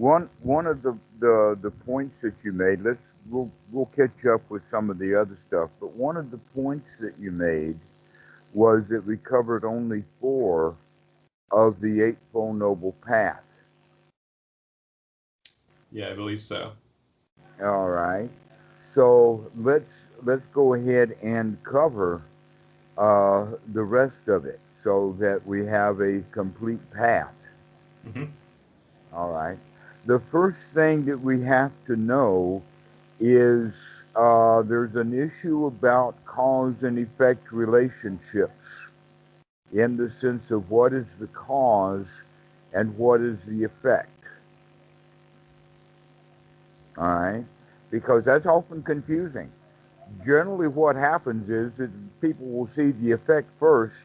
One of the points that you made, we'll catch up with some of the other stuff, but one of the points that you made was that we covered only 4 of the Eightfold Noble Path. Yeah, I believe so. All right. So let's go ahead and cover the rest of it so that we have a complete path. Mm-hmm. All right. The first thing that we have to know is there's an issue about cause and effect relationships in the sense of what is the cause and what is the effect. All right. Because that's often confusing. Generally, what happens is that people will see the effect first,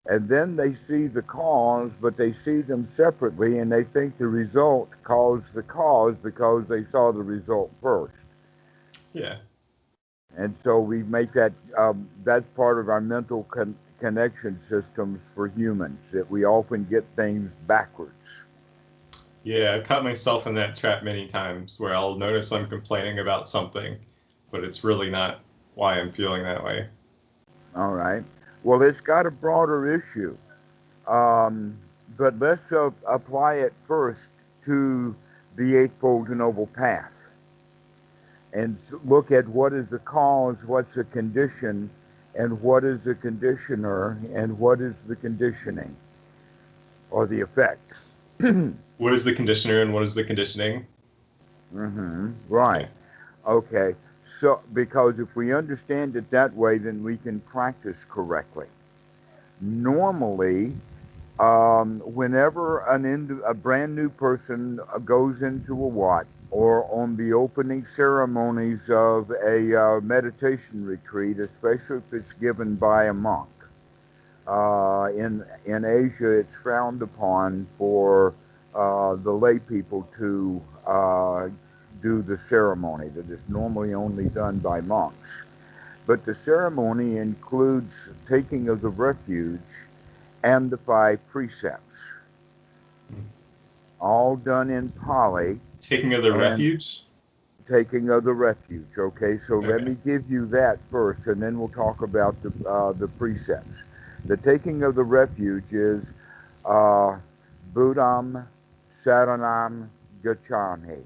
and then they see the cause, but they see them separately, and they think the result caused the cause because they saw the result first. Yeah. And so we make that, that's part of our mental connection systems for humans, that we often get things backwards. Yeah, I've caught myself in that trap many times where I'll notice I'm complaining about something, but it's really not why I'm feeling that way. All right. Well, it's got a broader issue. Um, but let's apply it first to the Eightfold Noble Path and look at what is the cause, what's the condition, and what is the conditioner, and what is the conditioning or the effect. What is the conditioner and what is the conditioning? Right. Okay. So, because if we understand it that way, then we can practice correctly. Normally, whenever a brand new person goes into a wat, or on the opening ceremonies of a meditation retreat, especially if it's given by a monk, in Asia, it's frowned upon for the lay people to do the ceremony. That is normally only done by monks. But the ceremony includes taking of the refuge and the 5 precepts, all done in Pali. Taking of the refuge? Taking of the refuge. Okay, so let me give you that first, and then we'll talk about the precepts. The taking of the refuge is Buddham Saranam Gacchami,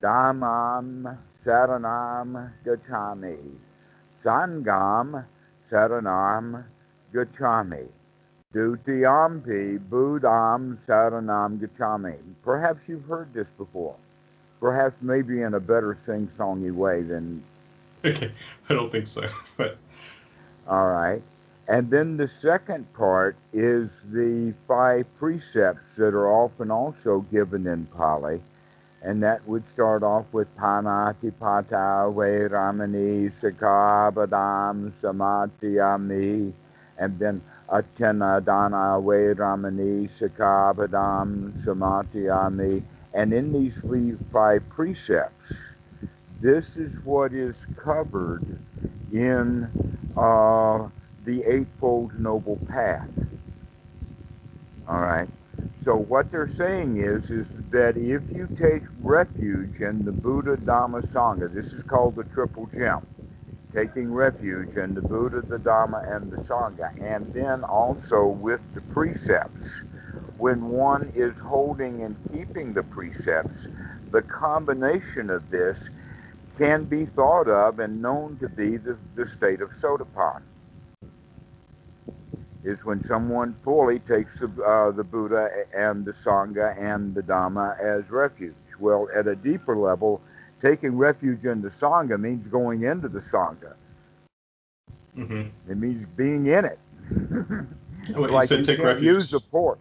Dhammam Saranam Gacchami, Sangham Saranam Gacchami, Dutiyampi Buddham Saranam Gacchami. Perhaps you've heard this before. Perhaps maybe in a better sing-songy way than... Okay, I don't think so, but... All right. And then the second part is the 5 precepts that are often also given in Pali. And that would start off with Panatipata Vairamani Sikhabadam Samatiyami, and then Atyanadana Vairamani Sikhabadam Samatiyami. And in these 5 precepts, this is what is covered in the Eightfold Noble Path. All right. So what they're saying is that if you take refuge in the Buddha, Dhamma, Sangha, this is called the Triple Gem, taking refuge in the Buddha, the Dhamma, and the Sangha, and then also with the precepts, when one is holding and keeping the precepts, the combination of this can be thought of and known to be the state of Sotapanna. Is when someone fully takes the Buddha and the Sangha and the Dhamma as refuge. Well, at a deeper level, taking refuge in the Sangha means going into the Sangha. It means being in it. Like you can't refuge. Use a port.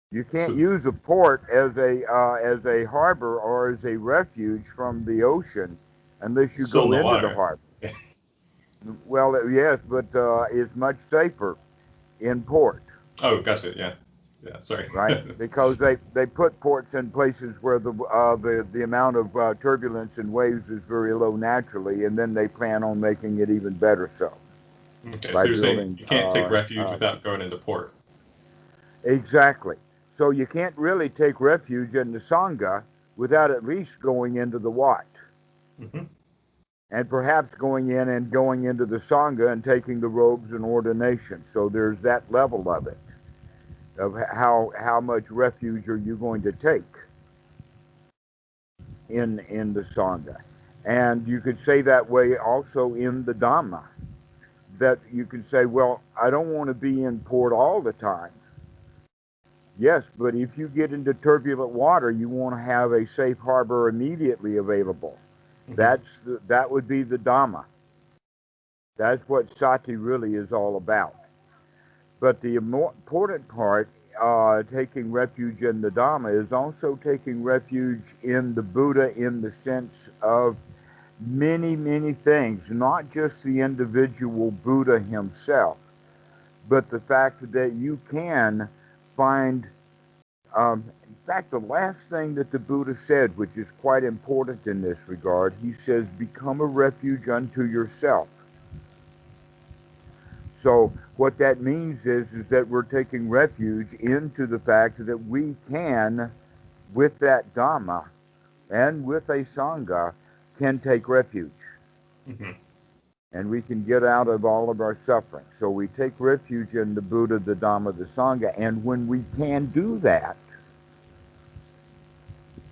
You can't use a port as a harbor or as a refuge from the ocean unless you go into the harbor. Well, yes, but it's much safer in port. Oh, gotcha. Yeah, sorry. Right, because they put ports in places where the amount of turbulence and waves is very low naturally, and then they plan on making it even better so. Okay, so you're saying you can't take refuge without going into port. Exactly. So you can't really take refuge in the Sangha without at least going into the what? Mm-hmm. And perhaps going into the Sangha and taking the robes and ordination. So there's that level of it, of how much refuge are you going to take in the Sangha. And you could say that way also in the Dhamma, that you could say, well, I don't want to be in port all the time. Yes, but if you get into turbulent water, you want to have a safe harbor immediately available. Mm-hmm. That would be the Dhamma. That's what sati really is all about. But the important part, taking refuge in the Dhamma, is also taking refuge in the Buddha in the sense of many, many things, not just the individual Buddha himself, but the fact that you can find, in fact, the last thing that the Buddha said, which is quite important in this regard, he says, become a refuge unto yourself. So what that means is that we're taking refuge into the fact that we can, with that Dhamma and with a Sangha, can take refuge. Mm-hmm. And we can get out of all of our suffering. So we take refuge in the Buddha, the Dhamma, the Sangha, and when we can do that,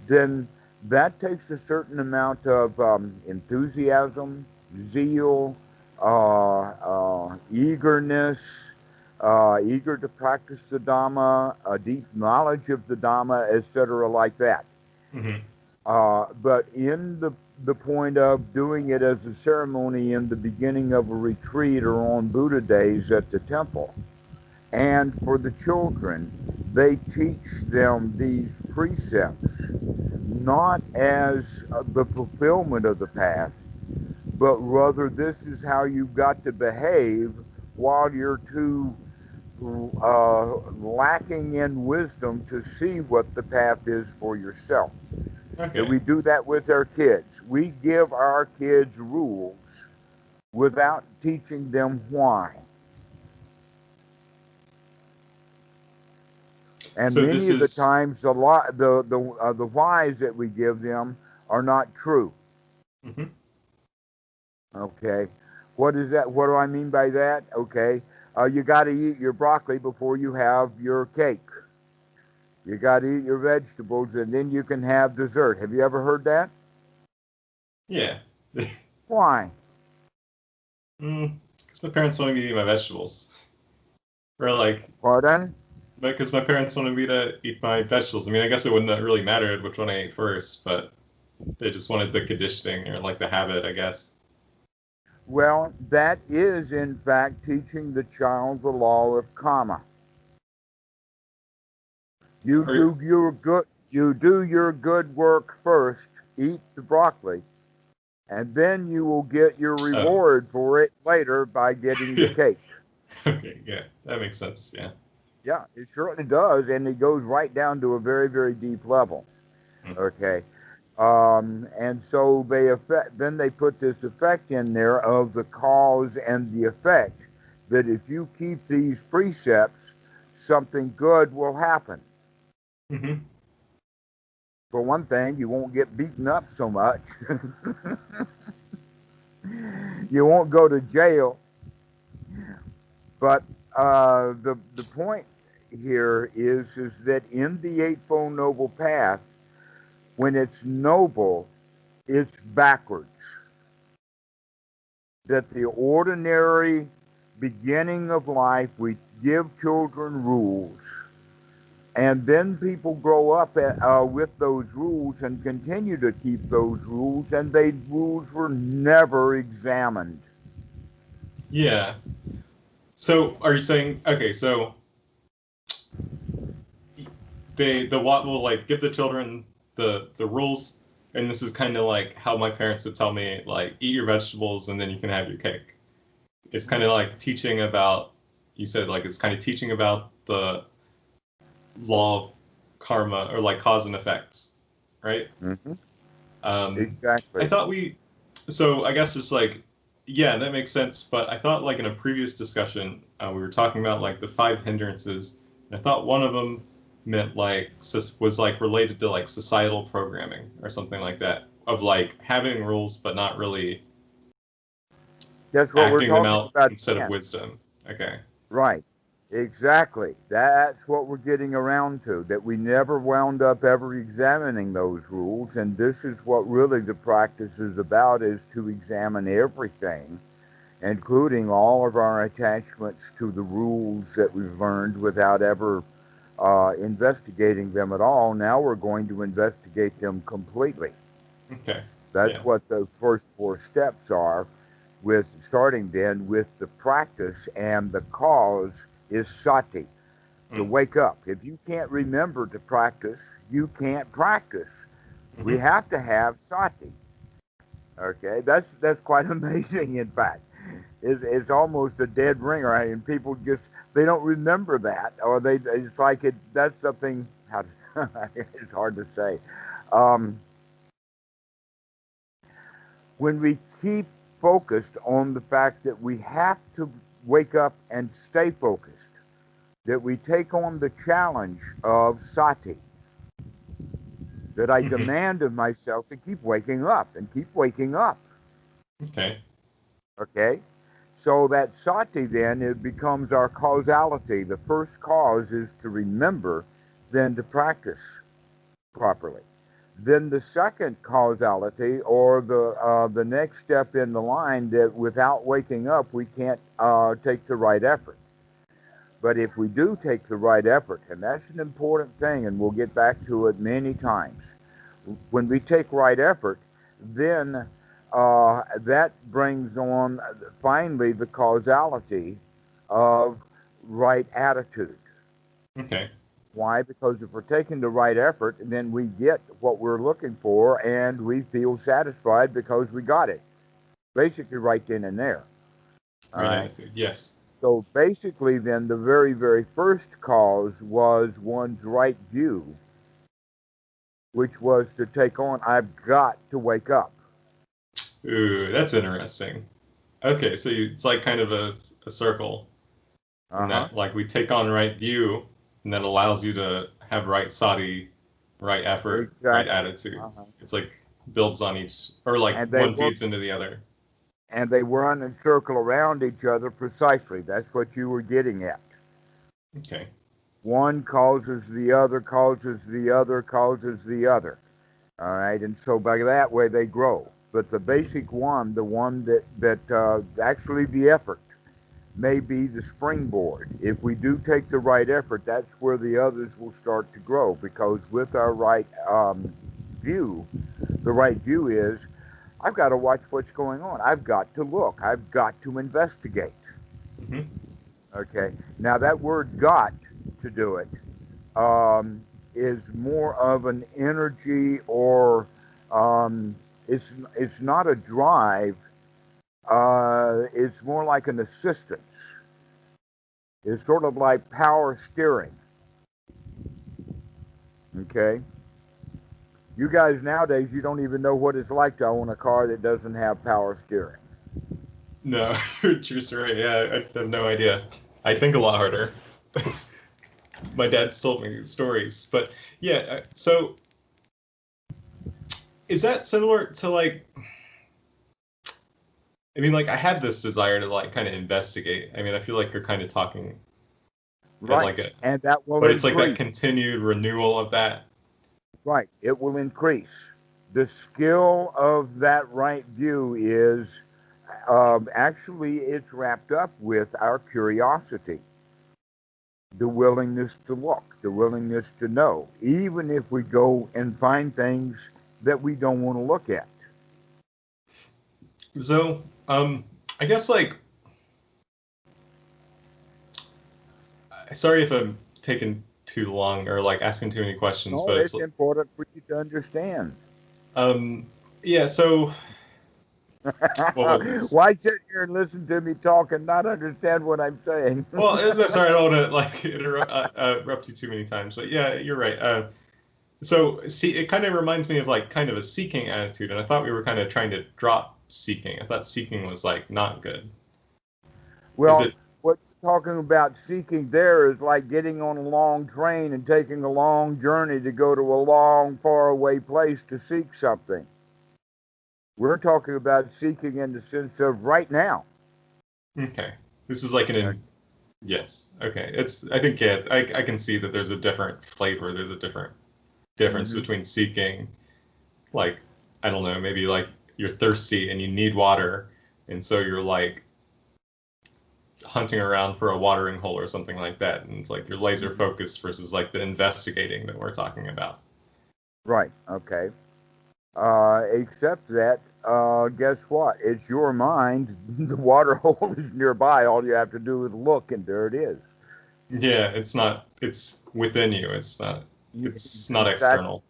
then that takes a certain amount of enthusiasm, zeal, eagerness, eager to practice the Dhamma, a deep knowledge of the Dhamma, etc., like that. Mm-hmm. But in the point of doing it as a ceremony in the beginning of a retreat or on Buddha days at the temple, and for the children, they teach them these precepts not as the fulfillment of the past, but rather this is how you've got to behave while you're too lacking in wisdom to see what the path is for yourself. Okay. And we do that with our kids. We give our kids rules without teaching them why. And So many this of the is times, the whys that we give them are not true. mm-hmm. Okay, what is that? What do I mean by that? Okay, you got to eat your broccoli before you have your cake. You got to eat your vegetables, and then you can have dessert. Have you ever heard that? Yeah. Why? Because my parents wanted me to eat my vegetables. Or like, Pardon? because my parents wanted me to eat my vegetables. I mean, I guess it wouldn't have really mattered which one I ate first, but they just wanted the conditioning or like the habit, I guess. Well, that is in fact teaching the child the law of karma. You Or, do your good. You do your good work first. Eat the broccoli, and then you will get your oh. reward for it later by getting the Yeah. cake. Okay, yeah, that makes sense, yeah. Yeah, it certainly does, and it goes right down to a very, very deep level. Mm. Okay, and so then they put this effect in there of the cause and the effect, that if you keep these precepts, something good will happen. Mm-hmm. For one thing, you won't get beaten up so much. You won't go to jail. But the point here is that in the Eightfold Noble Path, when it's noble, it's backwards. That the ordinary beginning of life, we give children rules, and then people grow up with those rules and continue to keep those rules, and those rules were never examined. Yeah. So are you saying, okay, so the Watt will like give the children the rules, and this is kind of like how my parents would tell me, like, eat your vegetables and then you can have your cake. It's kind of like teaching about, you said, like, it's kind of teaching about the law of karma, or like cause and effects, right? Mm-hmm. I Exactly. thought so I guess it's like, yeah, that makes sense, but I thought, like, in a previous discussion, we were talking about like the 5 hindrances, and I thought one of them meant like was like related to like societal programming or something like that, of like having rules but not really That's what we're acting them talking out about instead of again. wisdom. Okay. Right. Exactly. That's what we're getting around to, that we never wound up ever examining those rules. And this is what really the practice is about, is to examine everything, including all of our attachments to the rules that we've learned without ever investigating them at all. Now we're going to investigate them completely. Okay. That's Yeah. what the first four steps are, with starting then with the practice, and the cause is sati, to wake up. If you can't remember to practice, you can't practice. We have to have sati. Okay, that's quite amazing. In fact, it's almost a dead ringer, and people just they don't remember that, or it's like that's something. It's hard to say. When we keep focused on the fact that we have to wake up and stay focused, that we take on the challenge of sati, that I demand of myself to keep waking up and keep waking up. Okay. Okay? So that sati then, it becomes our causality. The first cause is to remember, then to practice properly. Then the second causality, or the next step in the line, that without waking up we can't take the right effort. But if we do take the right effort, and that's an important thing, and we'll get back to it many times, when we take right effort, then that brings on finally the causality of right attitude. Okay. Why? Because if we're taking the right effort, then we get what we're looking for, and we feel satisfied because we got it. Basically, right then and there. Right attitude. Yes. So basically, then, the very, very first cause was one's right view, which was to take on, I've got to wake up. Ooh, that's interesting. Okay, so it's like kind of a circle. And that, like, we take on right view, and that allows you to have right sati, right effort, right attitude. It's like builds on each, or like one feeds into the other. And they run and circle around each other precisely. That's what you were getting at. Okay. One causes the other, causes the other, causes the other. All right, and so by that way they grow. But the basic one, the one that actually the effort, may be the springboard. If we do take the right effort, that's where the others will start to grow, because with our right view, the right view is, I've got to watch what's going on. I've got to look. I've got to investigate. Okay. Now that word "got" to do it is more of an energy, or it's not a drive. It's more like an assistance. It's sort of like power steering. Okay? You guys nowadays, you don't even know what it's like to own a car that doesn't have power steering. No, true story. Yeah, I have no idea. I think a lot harder. My dad's told me these stories. But yeah, so is that similar to like, I mean, like, I had this desire to like kind of investigate. I mean, I feel like you're kind of talking right, like it, and that will but increase. It's like that continued renewal of that. Right, it will increase. The skill of that right view is actually it's wrapped up with our curiosity, the willingness to look, the willingness to know, even if we go and find things that we don't want to look at. So, I guess like, sorry if I'm taking too long or like asking too many questions, No, but it's important for you to understand. Yeah, so why sit here and listen to me talk and not understand what I'm saying? Well, sorry, I don't want to like interrupt you too many times, but yeah, you're right. So see, it kind of reminds me of like kind of a seeking attitude, and I thought we were kind of trying to drop seeking. I thought seeking was like not good. Well, what you're talking about seeking there is like getting on a long train and taking a long journey to go to a long, far away place to seek something. We're talking about seeking in the sense of right now. Okay. This is like yes. Okay. I think, yeah, I can see that there's a different flavor. There's a difference between seeking, like, I don't know, maybe like you're thirsty and you need water, and so you're like hunting around for a watering hole or something like that, and it's like you're laser focused versus like the investigating that we're talking about. Right. Okay. Except that, guess what? It's your mind. The water hole is nearby. All you have to do is look, and there it is. Yeah, it's within you. It's not Exactly. external.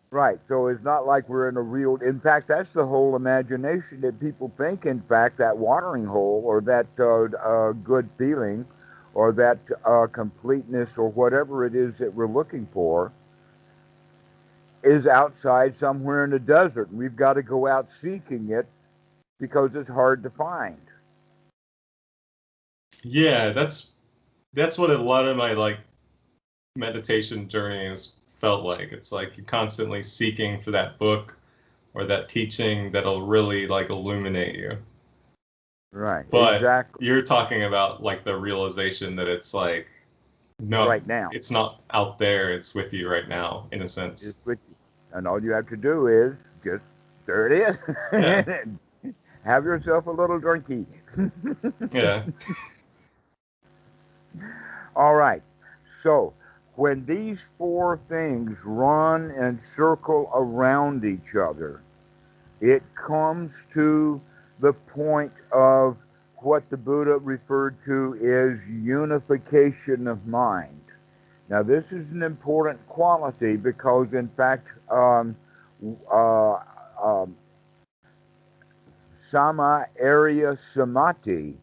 Right. So it's not like we're in a real. In fact, that's the whole imagination that people think. In fact, that watering hole or that good feeling or that completeness or whatever it is that we're looking for is outside somewhere in the desert. And we've got to go out seeking it because it's hard to find. Yeah, that's what a lot of my like meditation journey has felt like. It's like you're constantly seeking for that book or that teaching that'll really like illuminate you. Right. But Exactly. you're talking about like the realization that it's like, no, Right now. it's not out there, it's with you right now, in a sense. It's with you. And all you have to do is just, there it Yeah. is. Have yourself a little drinky. Yeah. All right. So, when these four things run and circle around each other, it comes to the point of what the Buddha referred to as unification of mind. Now, this is an important quality because, in fact, uh, um, Sama Arya Samadhi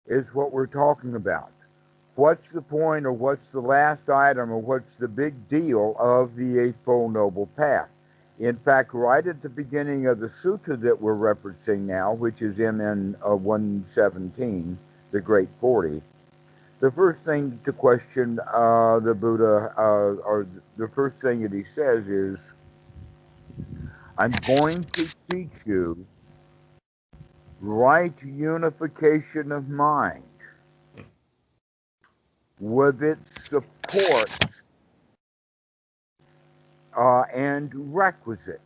is what we're talking about. What's the point, or what's the last item, or what's the big deal of the Eightfold Noble Path? In fact, right at the beginning of the sutta that we're referencing now, which is MN 117, the Great 40, the first thing to question the Buddha, or the first thing that he says is, I'm going to teach you right unification of mind with its supports and requisites.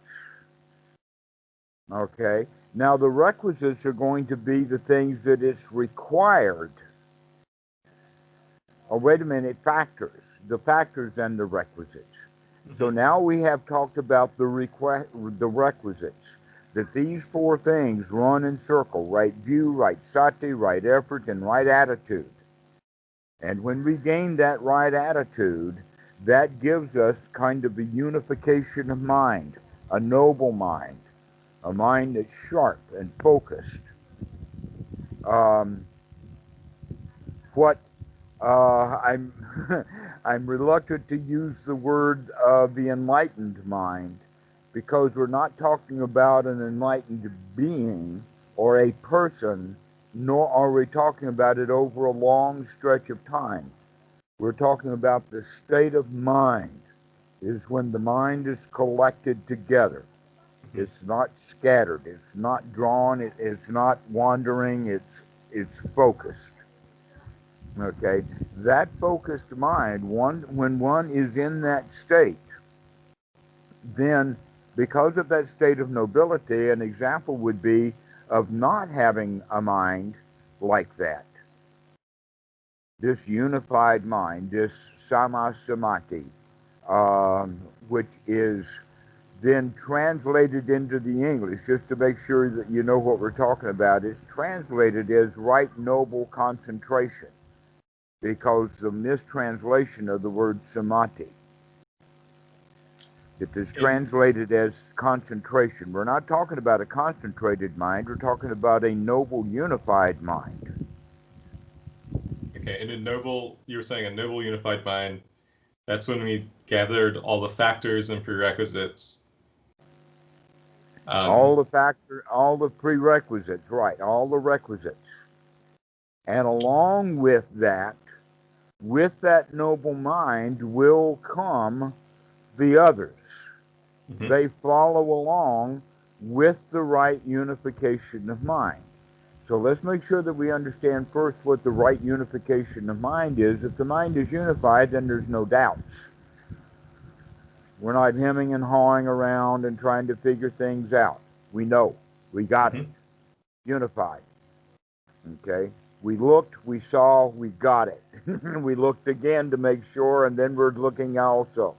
Okay? Now, the requisites are going to be the things that it's required. Oh, wait a minute, factors. The factors and the requisites. So now we have talked about the requisites. That these four things run in circle: right view, right sati, right effort, and right attitude. And when we gain that right attitude, that gives us kind of a unification of mind, a noble mind, a mind that's sharp and focused. Um, what I'm I'm reluctant to use the word the enlightened mind because we're not talking about an enlightened being or a person, nor are we talking about it over a long stretch of time. We're talking about the state of mind is when the mind is collected together. It's not scattered. It's not drawn. It's not wandering. It's focused. Okay, that focused mind, when one is in that state, then because of that state of nobility, an example would be of not having a mind like that. This unified mind, this samasamati, which is then translated into the English, just to make sure that you know what we're talking about, is translated as right noble concentration, because the mistranslation of the word samadhi. It is translated as concentration. We're not talking about a concentrated mind, we're talking about a noble, unified mind. Okay, and you were saying a noble unified mind, that's when we gathered all the factors and prerequisites. All the prerequisites, right, all the requisites. And along with that noble mind will come the others. Mm-hmm. They follow along with the right unification of mind. So let's make sure that we understand first what the right unification of mind is. If the mind is unified, then there's no doubts. We're not hemming and hawing around and trying to figure things out. We know. We got Mm-hmm. it. Unified. Okay? We looked, we saw, we got it. We looked again to make sure, and then we're looking also.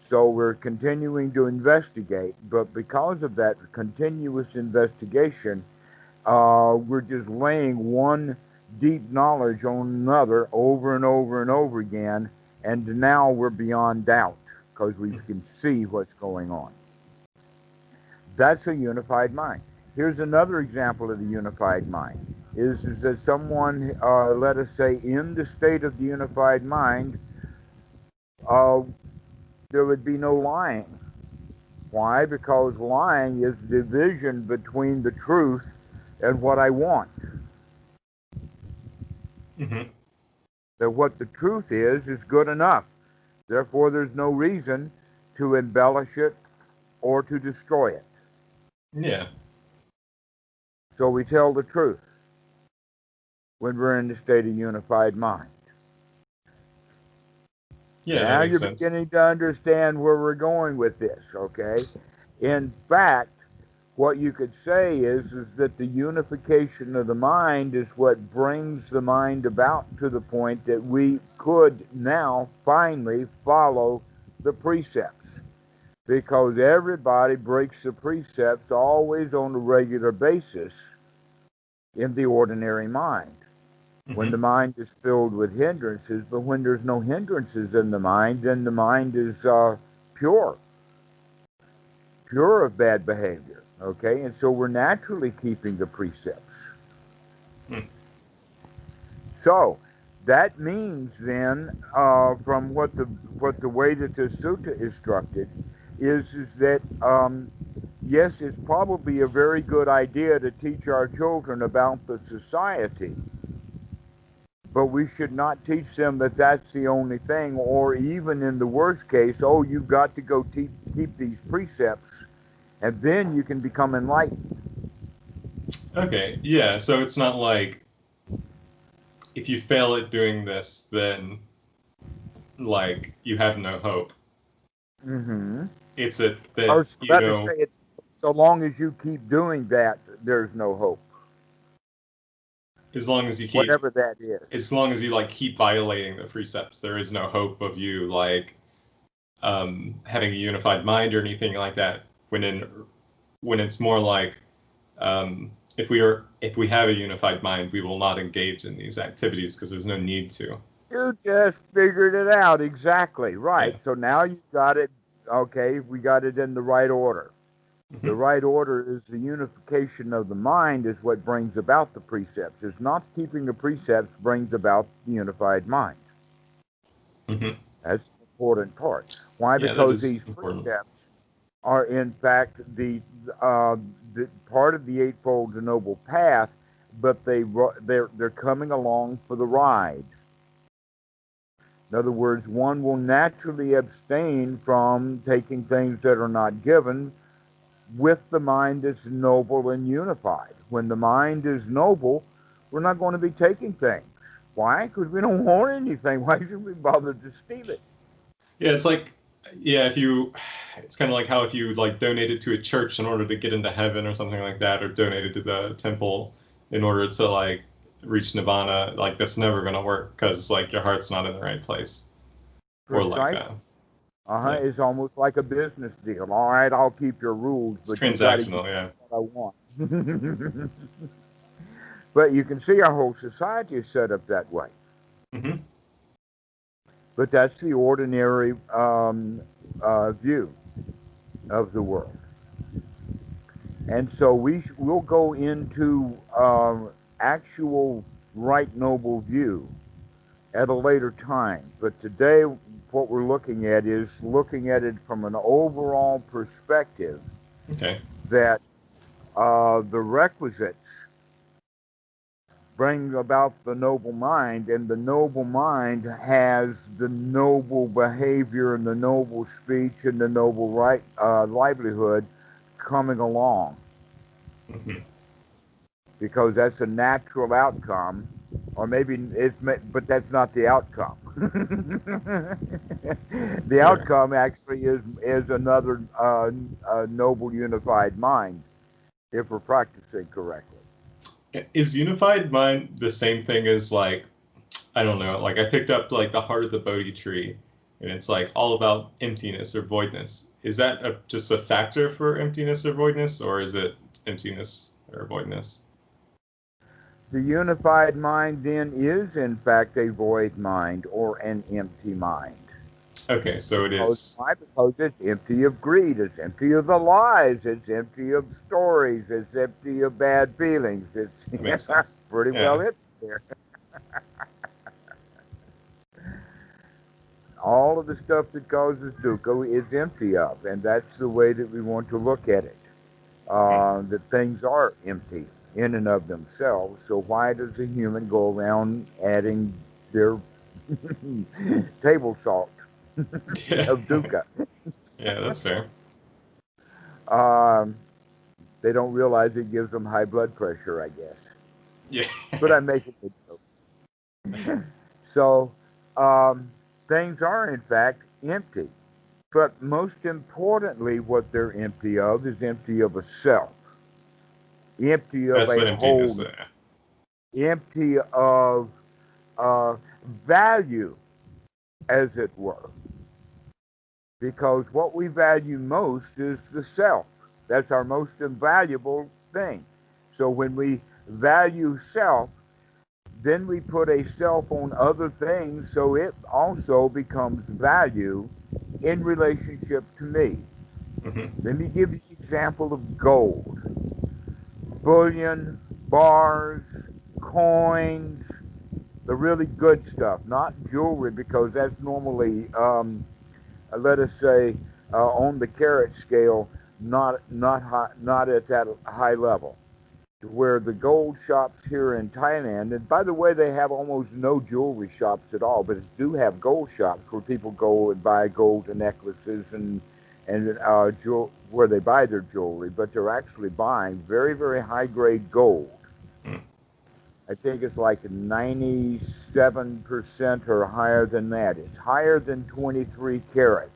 So we're continuing to investigate, but because of that continuous investigation, we're just laying one deep knowledge on another over and over and over again, and now we're beyond doubt because we can see what's going on. That's a unified mind. Here's another example of the unified mind. Is that someone, let us say, in the state of the unified mind, there would be no lying. Why? Because lying is division between the truth and what I want. Mm-hmm. That what the truth is good enough. Therefore, there's no reason to embellish it or to destroy it. Yeah. So we tell the truth when we're in the state of unified mind. Yeah, that Now makes you're sense. beginning to understand where we're going with this, okay? In fact, what you could say is that the unification of the mind is what brings the mind about to the point that we could now finally follow the precepts. Because everybody breaks the precepts always on a regular basis in the ordinary mind. When Mm-hmm. the mind is filled with hindrances, but when there's no hindrances in the mind, then the mind is pure of bad behavior. Okay, and so we're naturally keeping the precepts. Mm. So that means then, from what the way that the sutta is structured, is that yes, it's probably a very good idea to teach our children about the society, but we should not teach them that that's the only thing, or even in the worst case, oh, you've got to go keep these precepts, and then you can become enlightened. Okay. Yeah. So it's not like if you fail at doing this, then like you have no hope. Mm-hmm. It's that Or you let us know, say it, so long as you keep doing that, there's no hope, as long as you keep, whatever that is. as long as you like keep violating the precepts, there is no hope of you like having a unified mind or anything like that. When it's more like if we have a unified mind, we will not engage in these activities because there's no need to. You just figured it out exactly right. Yeah. So now you got it. Okay, we got it in the right order. The Mm-hmm. right order is the unification of the mind is what brings about the precepts. It's not keeping the precepts brings about the unified mind. Mm-hmm. That's the important part. Why? Yeah, that Because is these important. precepts are in fact the part of the Eightfold Noble Path, but they're coming along for the ride. In other words, one will naturally abstain from taking things that are not given with the mind that's noble and unified. When the mind is noble, we're not going to be taking things. Why? Because we don't want anything. Why should we bother to steal it? Yeah, it's like, yeah, it's kind of like how if you like donated to a church in order to get into heaven or something like that, or donated to the temple in order to like reach nirvana, like that's never gonna work because like your heart's not in the right place. Or like, Precisely. yeah, It's almost like a business deal. All right, I'll keep your rules, it's but you got to give transactional, me yeah. what I want. But you can see our whole society is set up that way. Mm-hmm. But that's the ordinary view of the world. And so we'll go into actual right noble view at a later time. But today, what we're looking at is looking at it from an overall perspective Okay. that the requisites bring about the noble mind, and the noble mind has the noble behavior and the noble speech and the noble livelihood coming along, because that's a natural outcome, or maybe but that's not the outcome. The outcome actually is another noble unified mind, if we're practicing correctly. Is unified mind the same thing as, like, I don't know, like I picked up like the heart of the Bodhi tree, and it's like all about emptiness or voidness. Is that just a factor for emptiness or voidness, or is it emptiness or voidness? The unified mind then is in fact a void mind or an empty mind. Okay, so it is. Why? Because it's empty of greed, it's empty of the lies, it's empty of stories, it's empty of bad feelings. That makes sense. Pretty well it there. All of the stuff that causes dukkha is empty of, and that's the way that we want to look at it. That things are empty in and of themselves. So why does a human go around adding their table salt of dukkha? Yeah, that's fair. They don't realize it gives them high blood pressure, I guess. Yeah. But I'm making it joke. So things are in fact empty. But most importantly, what they're empty of is empty of a self, empty of That's the a emptiness whole, there. empty of value, as it were. Because what we value most is the self. That's our most invaluable thing. So when we value self, then we put a self on other things, so it also becomes value in relationship to me. Let me give you an example of gold. Bullion, bars, coins, the really good stuff, not jewelry, because that's normally, let us say, on the carat scale, not at that high level. Where the gold shops here in Thailand, and by the way, they have almost no jewelry shops at all, but do have gold shops where people go and buy gold necklaces and where they buy their jewelry, but they're actually buying very, very high grade gold. I think it's like 97% or higher than that. It's higher than 23 karat.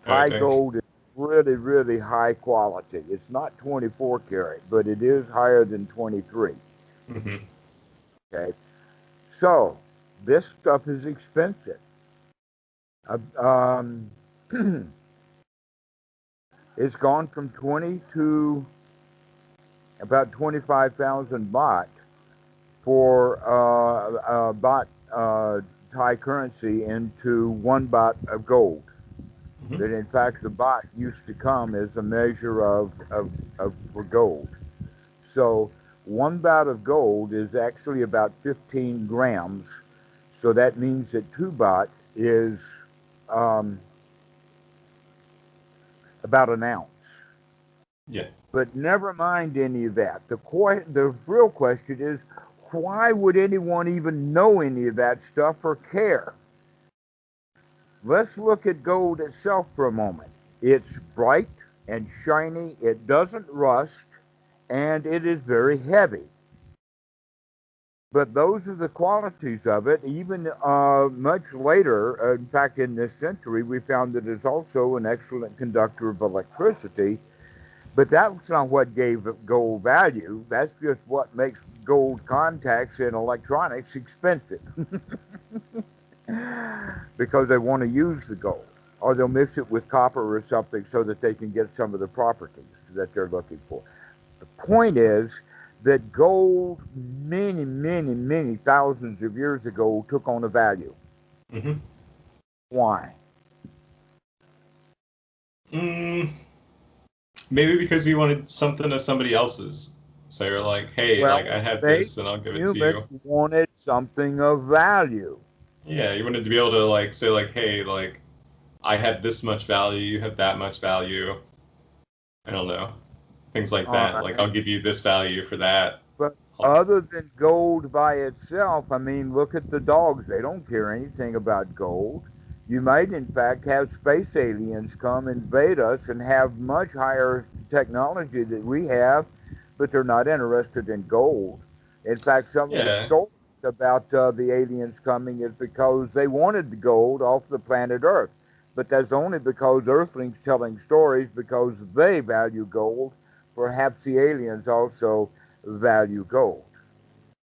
High gold is really, really high quality. It's not 24 karat, but it is higher than 23. Okay, so this stuff is expensive. It's gone from 20 to about 25,000 baht for baht Thai currency into 1 baht of gold. That in fact the baht used to come as a measure of for gold. So 1 baht of gold is actually about 15 grams. So that means that 2 baht is about an ounce. Yeah. But never mind any of that. The real question is, why would anyone even know any of that stuff or care? Let's look at gold itself for a moment. It's bright and shiny, it doesn't rust, and it is very heavy. But those are the qualities of it. Even much later, in fact, in this century, we found that it's also an excellent conductor of electricity. But that's not what gave gold value. That's just what makes gold contacts in electronics expensive. Because they want to use the gold, or they'll mix it with copper or something so that they can get some of the properties that they're looking for. The point is that gold many, many, many thousands of years ago took on a value. Why? Maybe because you wanted something of somebody else's. So you're like, hey, well, like I have this and I'll give it to you. Wanted something of value. Yeah, you wanted to be able to like say like, hey, like I have this much value, you have that much value. I don't know. Things like that. Like I'll give you this value for that. But other than gold by itself, I mean, look at the dogs. They don't care anything about gold. You might, in fact, have space aliens come invade us and have much higher technology that we have, but they're not interested in gold. In fact, some of the Yeah. stories about the aliens coming is because they wanted the gold off the planet Earth. But that's only because Earthlings telling stories because they value gold. Perhaps the aliens also value gold.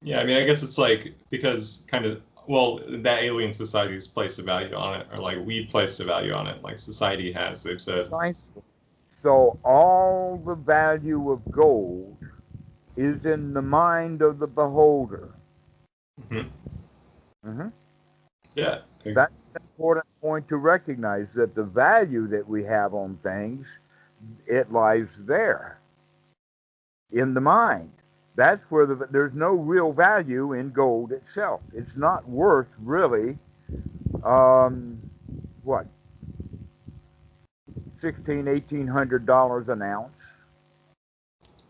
Yeah, I mean, I guess it's like because kind of well, that alien society's placed a value on it, or like we placed a value on it, like society has. They've said, Precisely. So all the value of gold is in the mind of the beholder. hmm Mhm. yeah, That's an important point to recognize that the value that we have on things, it lies there in the mind. That's where there's no real value in gold itself. It's not worth really um, what 1800 an ounce.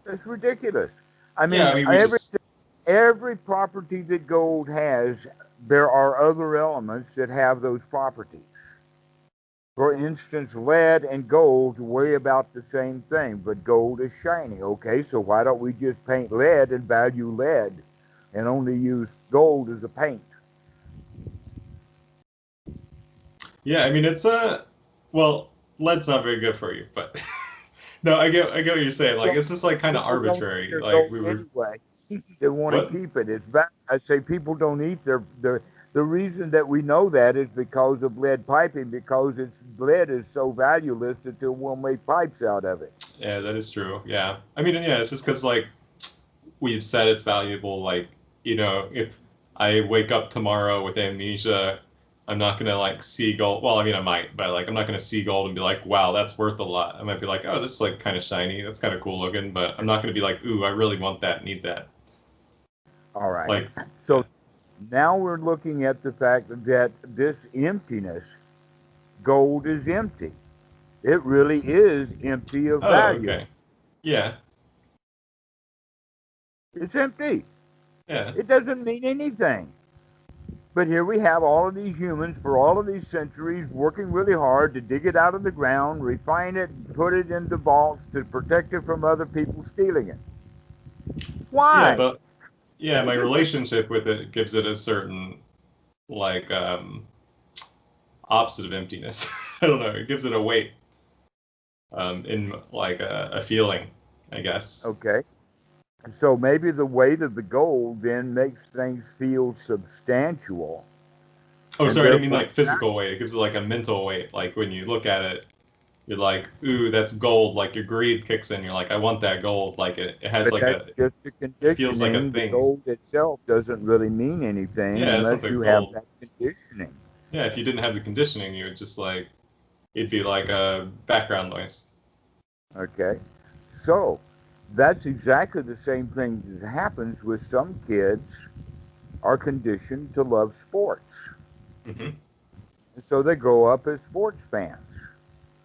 It's ridiculous. I yeah. I mean, mean, we just every property that gold has, there are other elements that have those properties. For instance, lead and gold weigh about the same thing, but gold is shiny. Okay, so why don't we just paint lead and value lead and only use gold as a paint? yeah. I mean, it's well, lead's not very good for you, but no, I get what you're saying. Like, Well, it's just like kind of people don't eat arbitrary. their Like gold we were anyway. They want what? to keep it. It's bad. I say people don't eat their. The reason that we know that is because of lead piping, because its lead is so valueless that they will make pipes out of it. Yeah, that is true. Yeah, I mean, yeah, it's just because like we've said it's valuable. Like, if I wake up tomorrow with amnesia, I'm not gonna like see gold. Well, I mean, I might, but like I'm not gonna see gold and be like, wow, that's worth a lot. I might be like, oh, this is like kind of shiny. That's kind of cool looking, but I'm not gonna be like, ooh, I really want that, need that. All right. Like, yeah. So now we're looking at the fact that this emptiness, gold is empty. It really is empty of Oh, value. okay. Yeah, It's empty. yeah. It doesn't mean anything. But here we have all of these humans for all of these centuries working really hard to dig it out of the ground, refine it, put it into vaults to protect it from other people stealing it. Yeah, Why? but yeah, my relationship with it gives it a certain like opposite of emptiness. I don't know. It gives it a weight, in like a feeling, I guess. Okay. So maybe the weight of the gold then makes things feel substantial Oh, and sorry, I didn't mean therefore like physical weight. It gives it like a mental weight. Like when you look at it, you're like, ooh, that's gold. Like your greed kicks in. You're like, I want that gold. Like it has but like that's just a it feels like a conditioning. The thing. gold itself doesn't really mean anything Yeah, it's not unless the you have gold. that conditioning. Yeah, if you didn't have the conditioning, you would just like, it'd be like a background noise. Okay? So that's exactly the same thing that happens with some kids are conditioned to love sports. hmm And so they grow up as sports fans.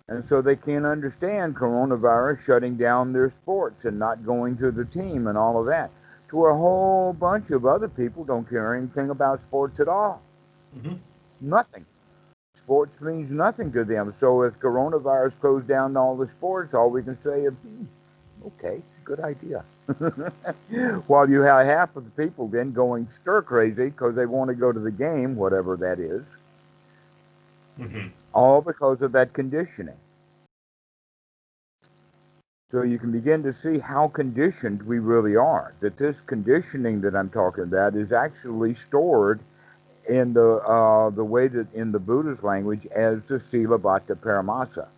And so they can't understand coronavirus shutting down their sports and not going to the team and all of that. To where a whole bunch of other people don't care anything about sports at all. hmm Nothing. Sports means nothing to them. So if coronavirus closed down all the sports, all we can say is, okay, good idea. While you have half of the people then going stir crazy because they want to go to the game, whatever that is, hmm all because of that conditioning. So you can begin to see how conditioned we really are. That this conditioning that I'm talking about is actually stored in the way that in the Buddha's language as the Silabbata Paramasa,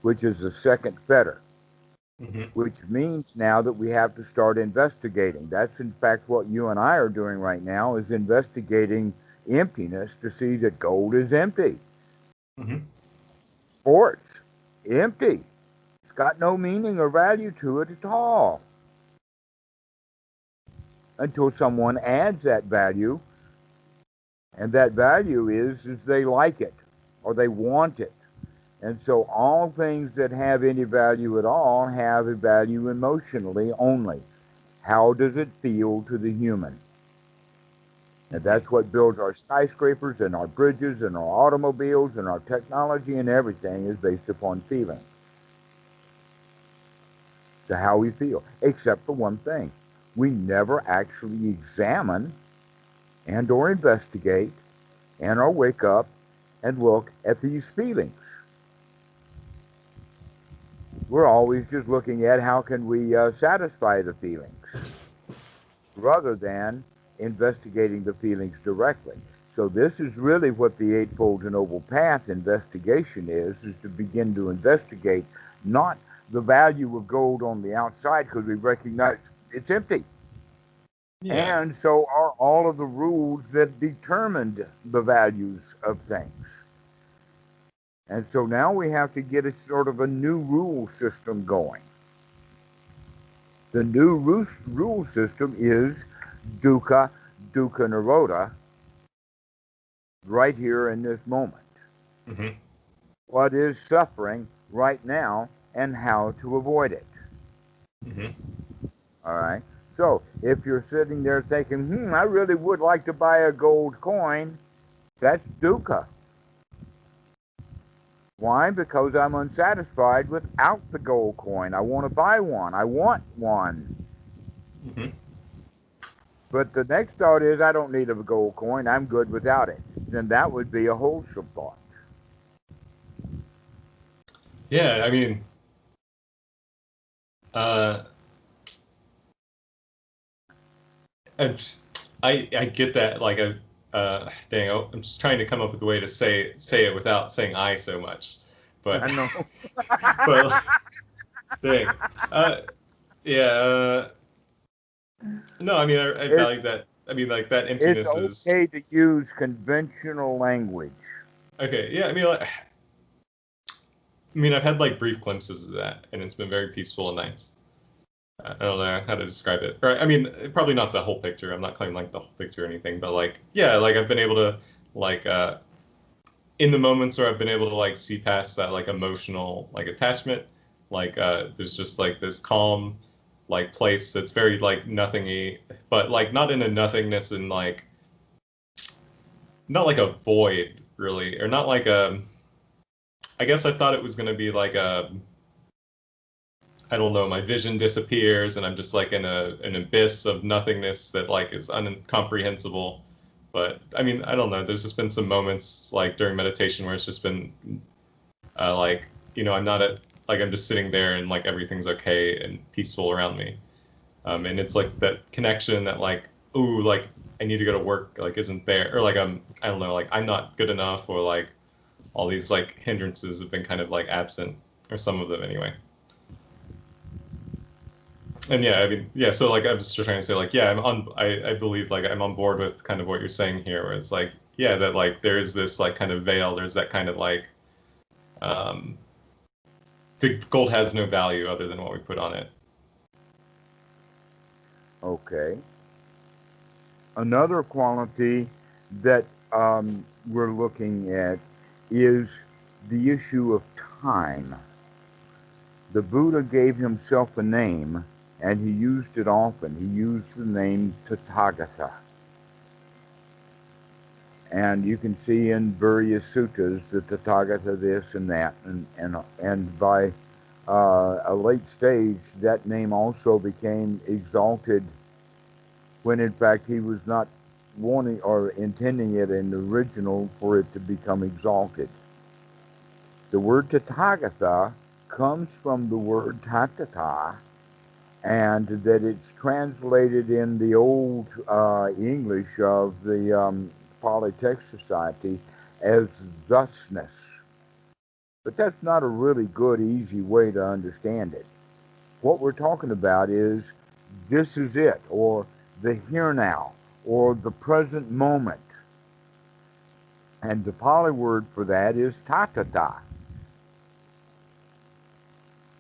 which is the second fetter, hmm which means now that we have to start investigating. That's in fact what you and I are doing right now is investigating emptiness to see that gold is empty. hmm Sports, empty. It's got no meaning or value to it at all until someone adds that value, and that value is they like it or they want it. And so all things that have any value at all have a value emotionally only. How does it feel to the human? And that's what builds our skyscrapers and our bridges and our automobiles and our technology, and everything is based upon feeling. To how we feel. Except for one thing. We never actually examine and or investigate and or wake up and look at these feelings. We're always just looking at how can we satisfy the feelings rather than investigating the feelings directly. So this is really what the Eightfold and Noble Path investigation is to begin to investigate not the value of gold on the outside, because we recognize it's empty. Yeah. And so are all of the rules that determined the values of things. And so now we have to get a sort of a new rule system going. The new rule system is dukkha, dukkha nirodha, right here in this moment. Mm-hmm. What is suffering right now and how to avoid it. Mm-hmm. All right. So if you're sitting there thinking, I really would like to buy a gold coin, that's dukkha. Why? Because I'm unsatisfied without the gold coin. I want to buy one. I want one. Mm-hmm. But the next thought is, I don't need a gold coin. I'm good without it. Then that would be a wholesome thought. Yeah, I mean, I get that. Like I'm just trying to come up with a way to say it without saying I so much, but I know. but dang, yeah. No, I mean, I It's, value that. I mean, like that it's emptiness is okay to use conventional language. okay. Yeah, I mean, like, I've had like brief glimpses of that, and it's been very peaceful and nice. I don't know how to describe it. Or, I mean, probably not the whole picture. I'm not claiming like the whole picture or anything, but like, yeah, like I've been able to like in the moments where I've been able to like see past that like emotional like attachment, like there's just like this calm like place that's very like nothingy, but like not in a nothingness and like not like a void really, or not like a. I guess I thought it was gonna be like a. I don't know. My vision disappears, and I'm just like in an abyss of nothingness that like is incomprehensible. But I mean, I don't know. There's just been some moments like during meditation where it's just been like I'm not at like I'm just sitting there and like everything's okay and peaceful around me. And it's like that connection that like ooh like I need to go to work like isn't there, or like I don't know, like I'm not good enough, or like all these like hindrances have been kind of like absent, or some of them anyway. And yeah, I mean, yeah, so like I was just trying to say like, yeah, I believe like I'm on board with kind of what you're saying here, where it's like, yeah, that like there is this like kind of veil, there's that kind of like um the gold has no value other than what we put on it. Okay. Another quality that we're looking at is the issue of time. The Buddha gave himself a name, and he used it often. He used the name Tathagata. And you can see in various suttas the Tathagata this and that. And by a late stage, that name also became exalted when in fact he was not wanting or intending it in the original for it to become exalted. The word Tathagata comes from the word tatata, and that it's translated in the old English of the Pali Text Society as thusness. But that's not a really good, easy way to understand it. What we're talking about is this is it, or the here now, or the present moment. And the Pali word for that is tatata.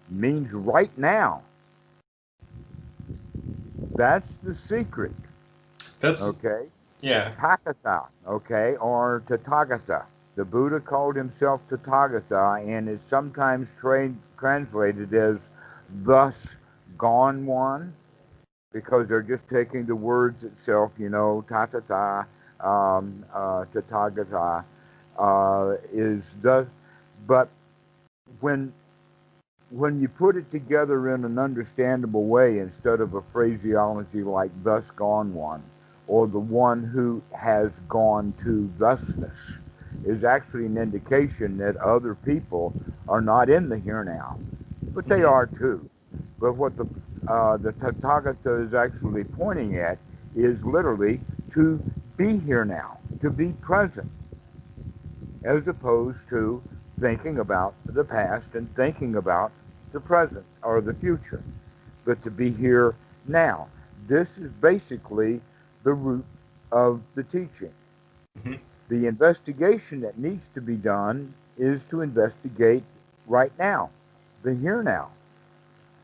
Means right now. That's the secret. That's Okay? yeah. Tathagata, okay, or Tathagata. The Buddha called himself Tathagata, and is sometimes translated as thus gone one, because they're just taking the words itself, ta-ta-ta, tathagata, is the, but when when you put it together in an understandable way instead of a phraseology like thus gone one, or the one who has gone to thusness, is actually an indication that other people are not in the here now, but they are too. But what the Tathagata is actually pointing at is literally to be here now, to be present, as opposed to thinking about the past and thinking about the present or the future, but to be here now. This is basically the root of the teaching. Mm-hmm. The investigation that needs to be done is to investigate right now, the here now.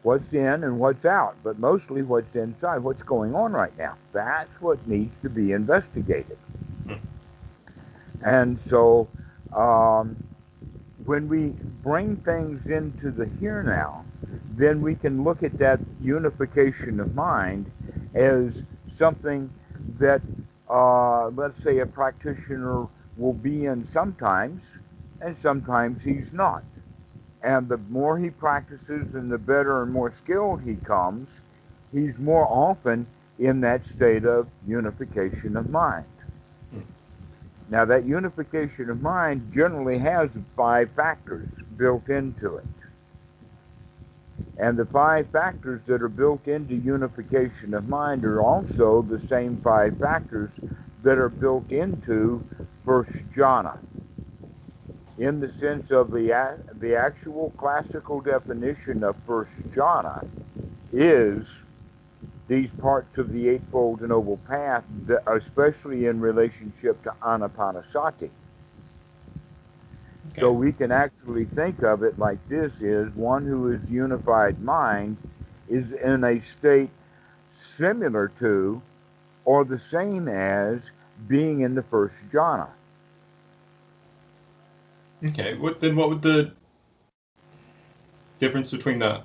What's in and what's out, but mostly what's inside, what's going on right now. That's what needs to be investigated. And so when we bring things into the here now, then we can look at that unification of mind as something that, let's say, a practitioner will be in sometimes, and sometimes he's not. And the more he practices and the better and more skilled he comes, he's more often in that state of unification of mind. Now, that unification of mind generally has 5 factors built into it. And the 5 factors that are built into unification of mind are also the same 5 factors that are built into first jhana. In the sense of the actual classical definition of first jhana is these parts of the Eightfold Noble Path, especially in relationship to Anapanasati. So we can actually think of it like this: is one who is unified mind is in a state similar to or the same as being in the first jhana. Okay, what would the difference between the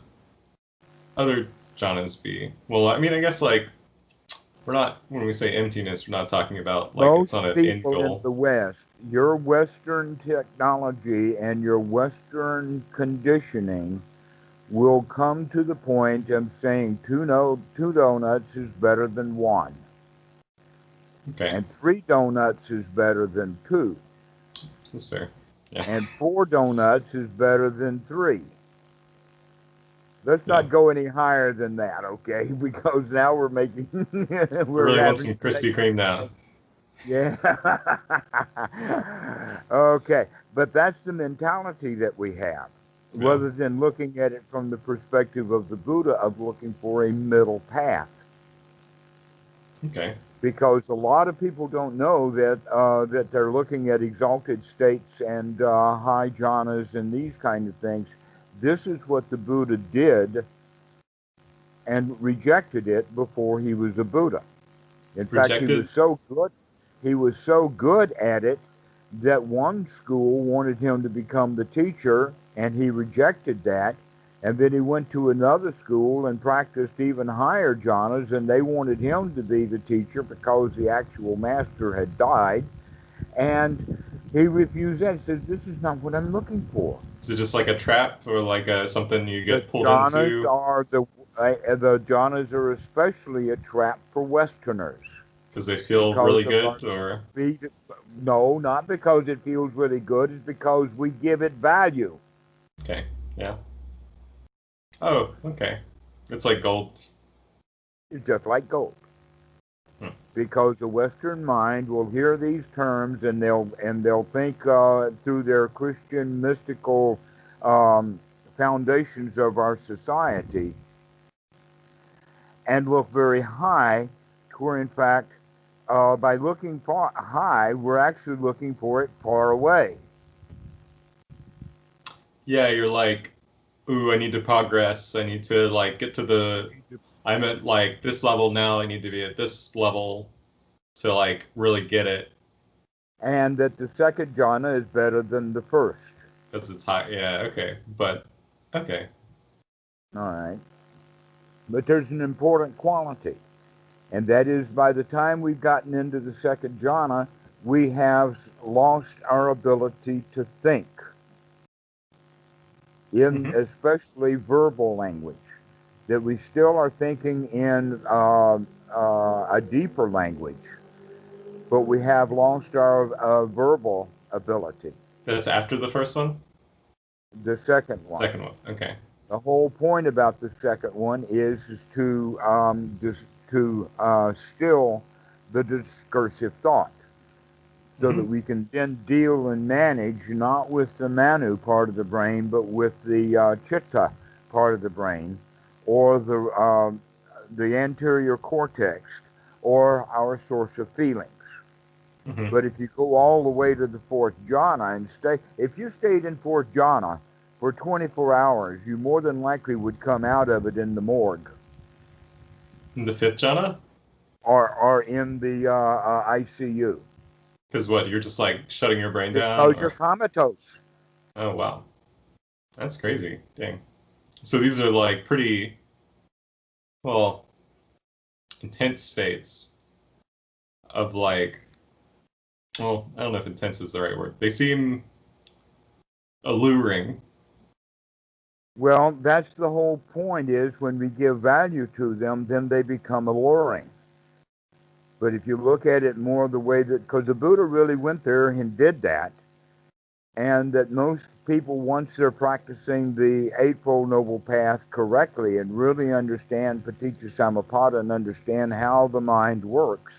other jhanas be? Well, I mean, I guess like we're not, when we say emptiness, we're not talking about like it's Most not an end people in goal. the West, your Western technology and your Western conditioning will come to the point of saying two donuts is better than one. Okay. And 3 donuts is better than 2. That's fair. Yeah. And 4 donuts is better than 3. Let's not go any higher than that, okay? Because now we're making I really want some Krispy Kreme now. Yeah. Okay, but that's the mentality that we have, rather than looking at it from the perspective of the Buddha of looking for a middle path. Okay. Because a lot of people don't know that they're looking at exalted states and high jhanas and these kind of things. This is what the Buddha did and rejected it before he was a Buddha. In fact, he was so good at it that one school wanted him to become the teacher, and he rejected that. And then he went to another school and practiced even higher jhanas, and they wanted him to be the teacher because the actual master had died. And he refused that. He said, "This is not what I'm looking for." Is it just like a trap or like something you get pulled jhanas into? Are the jhanas are especially a trap for Westerners. Because they feel really good, or? No, not because it feels really good. It's because we give it value. Okay, yeah. Oh, okay. It's like gold. It's just like gold. Because the Western mind will hear these terms and they'll think through their Christian mystical foundations of our society and look very high, to where in fact by looking far high, we're actually looking for it far away. Yeah, you're like, ooh, I need to progress. I need to like get to the, I'm at like this level now. I need to be at this level to like really get it. And that the second jhana is better than the first. Because it's high. Yeah, okay. But, okay. All right. But there's an important quality, and that is by the time we've gotten into the second jhana, we have lost our ability to think, in Mm-hmm. especially verbal language. That we still are thinking in a deeper language, but we have lost our verbal ability. That's after the first one? The second one. Second one. Okay. The whole point about the second one is to still the discursive thought, so that Mm-hmm. we can then deal and manage not with the manu part of the brain, but with the chitta part of the brain, or the anterior cortex, or our source of feelings. Mm-hmm. But if you go all the way to the fourth jhana and if you stayed in fourth jhana for 24 hours, you more than likely would come out of it in the morgue, In the fifth jhana? or in the ICU. Because what, you're just like shutting your brain down? Because you're Or comatose. oh wow. That's crazy. Dang. So these are like pretty, well, intense states of like, well, I don't know if intense is the right word. They seem alluring. Well, that's the whole point, is when we give value to them, then they become alluring. But if you look at it more the way that, because the Buddha really went there and did that, and that most people, once they're practicing the Eightfold Noble Path correctly and really understand Paticca Samuppada and understand how the mind works,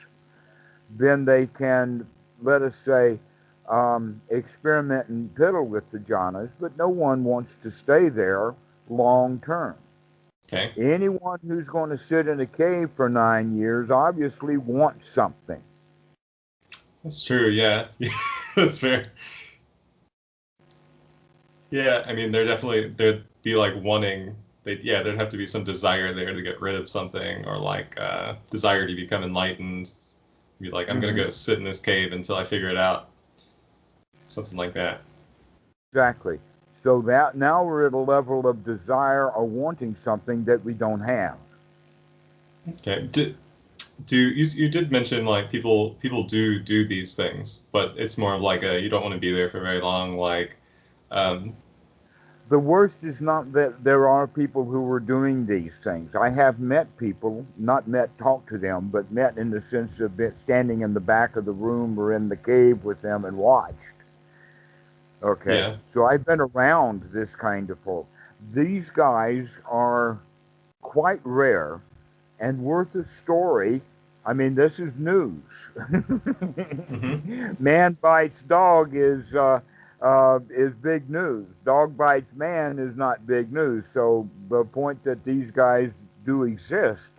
then they can, let us say, experiment and piddle with the jhanas, but no one wants to stay there long term. Okay. Anyone who's going to sit in a cave for 9 years obviously wants something. That's true, yeah. That's fair. Yeah, I mean, there'd be like wanting, there'd have to be some desire there to get rid of something, or like desire to become enlightened. Be like, I'm gonna go sit in this cave until I figure it out. Something like that. Exactly. So that now we're at a level of desire or wanting something that we don't have. Okay. You did mention like people do these things, but it's more of like you don't want to be there for very long. Like, um, The worst is not that there are people who are doing these things. I have met people, not met, talked to them, but met in the sense of standing in the back of the room or in the cave with them and watched. Okay, yeah. so I've been around this kind of folk. These guys are quite rare and worth a story. I mean, this is news. Mm-hmm. Man bites dog is big news. Dog bites man is not big news. So the point that these guys do exist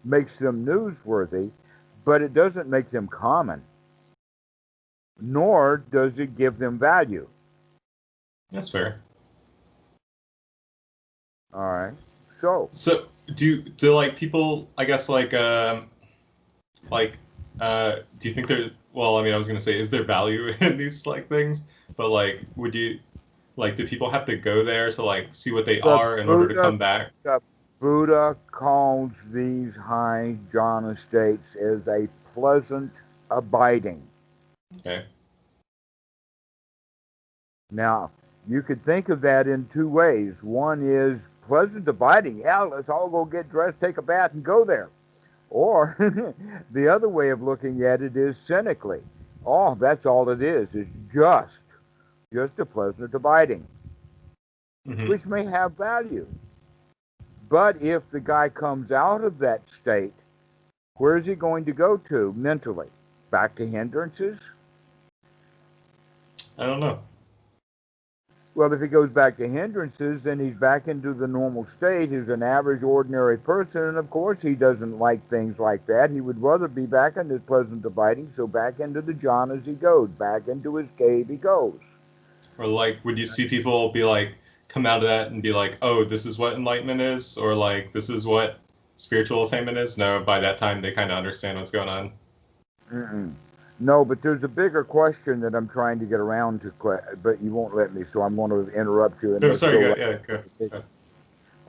makes them newsworthy, but it doesn't make them common, nor does it give them value. That's fair. All right. So So do like people? I guess like do you think there? Well, I mean, I was gonna say, is there value in these like things? But like, would you like? Do people have to go there to like see what they the are in order to Buddha come back? the Buddha calls these high jhana states as a pleasant abiding. Okay. Now, you could think of that in two ways. One is pleasant abiding. Yeah, let's all go get dressed, take a bath, and go there. Or the other way of looking at it is cynically. Oh, that's all it is. It's just a pleasant abiding, Mm-hmm. which may have value. But if the guy comes out of that state, where is he going to go to mentally? Back to hindrances? I don't know. Well, if he goes back to hindrances, then he's back into the normal state. He's an average, ordinary person, and of course he doesn't like things like that. He would rather be back in his pleasant abiding, so back into the jhanas he goes. Back into his cave he goes. Or like, would you see people be like, come out of that and be like, oh, this is what enlightenment is, or like, this is what spiritual attainment is? No, by that time they kind of understand what's going on. Mm-mm. No, but there's a bigger question that I'm trying to get around to, but you won't let me, so I'm going to interrupt you and No, let's sorry, go. go.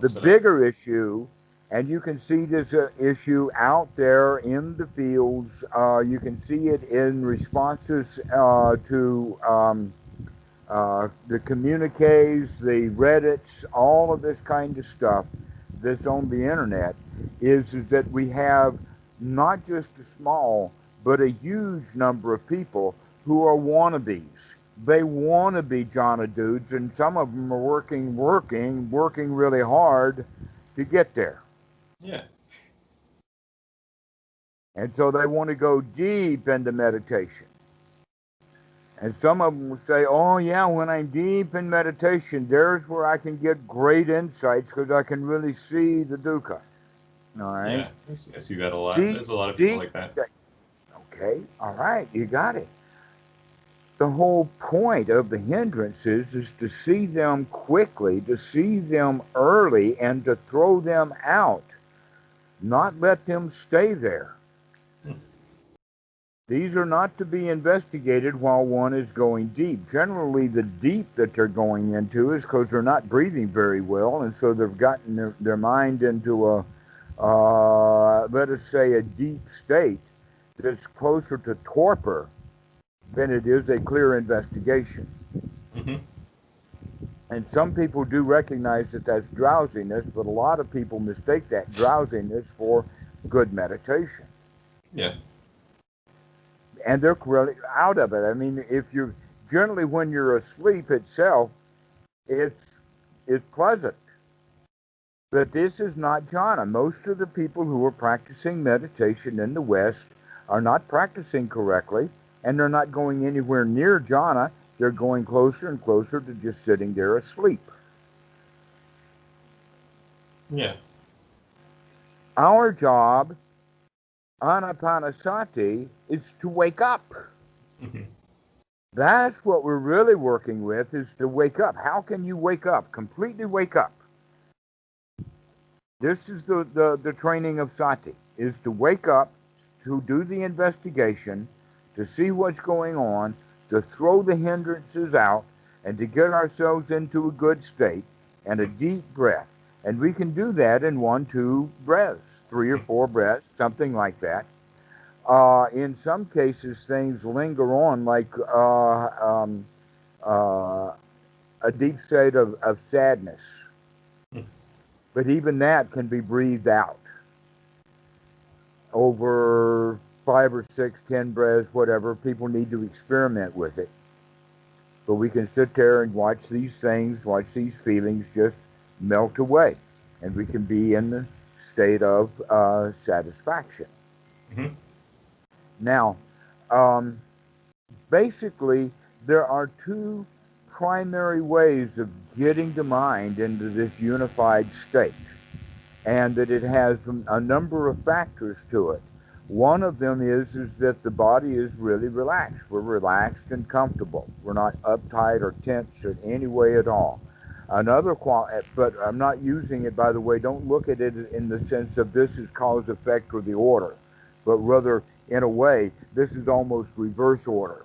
The bigger issue And you can see this issue out there in the fields. You can see it in responses to the communiques, the Reddits, all of this kind of stuff that's on the internet, is that we have not just a small, but a huge number of people who are wannabes. They want to be Jhana dudes, and some of them are working really hard to get there. Yeah. And so they want to go deep into meditation. And some of them will say, oh, yeah, when I'm deep in meditation, there's where I can get great insights because I can really see the dukkha. All right? Yeah, I see that a lot. Deep, There's a lot of people deep like that. Okay, all right, you got it. The whole point of the hindrances is to see them quickly, to see them early, and to throw them out, not let them stay there. These are not to be investigated while one is going deep. Generally, the deep that they're going into is because they're not breathing very well, and so they've gotten their mind into a, let us say, a deep state that's closer to torpor than it is a clear investigation. Mm-hmm. And some people do recognize that that's drowsiness, but a lot of people mistake that drowsiness for good meditation. Yeah. And they're really out of it. I mean, if you generally when you're asleep itself, it's pleasant. But this is not jhana. Most of the people who are practicing meditation in the West are not practicing correctly, and they're not going anywhere near jhana. They're going closer and closer to just sitting there asleep. Yeah. Our job, Anapanasati, is to wake up. Mm-hmm. That's what we're really working with, is to wake up. How can you wake up? Completely wake up. This is the training of sati, is to wake up, to do the investigation, to see what's going on, to throw the hindrances out, and to get ourselves into a good state and a deep breath. And we can do that in 1-2 breaths, 3 or 4 breaths, something like that. In some cases, things linger on, like a deep state of sadness. But even that can be breathed out over 5 or 6, 10 breaths, whatever. People need to experiment with it. But we can sit there and watch these things, watch these feelings just melt away. And we can be in the state of satisfaction. Mm-hmm. Now, basically, there are 2 primary ways of getting the mind into this unified state, and that it has a number of factors to it. One of them is that the body is really relaxed. We're relaxed and comfortable. We're not uptight or tense in any way at all. Another but I'm not using it, by the way, don't look at it in the sense of this is cause, effect, or the order, but rather, in a way, this is almost reverse order.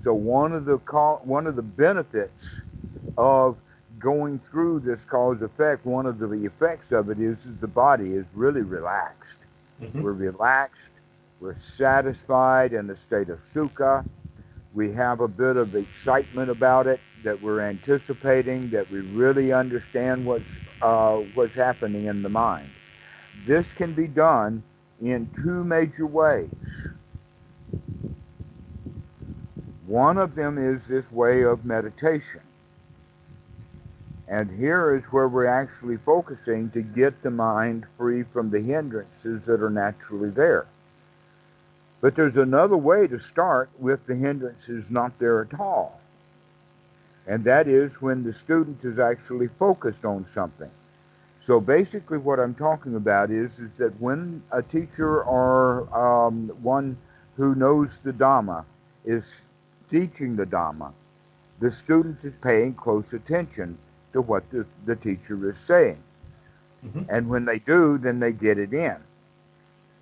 So one of the benefits of going through this cause effect, one of the effects of it is the body is really relaxed. Mm-hmm. We're relaxed, we're satisfied in a state of sukha. We have a bit of excitement about it, that we're anticipating, that we really understand what's happening in the mind. This can be done in 2 major ways. One of them is this way of meditation. And here is where we're actually focusing to get the mind free from the hindrances that are naturally there. But there's another way to start with the hindrances not there at all. And that is when the student is actually focused on something. So basically what I'm talking about is that when a teacher or one who knows the Dhamma is teaching the Dhamma, the student is paying close attention to what the teacher is saying. Mm-hmm. And when they do, then they get it in.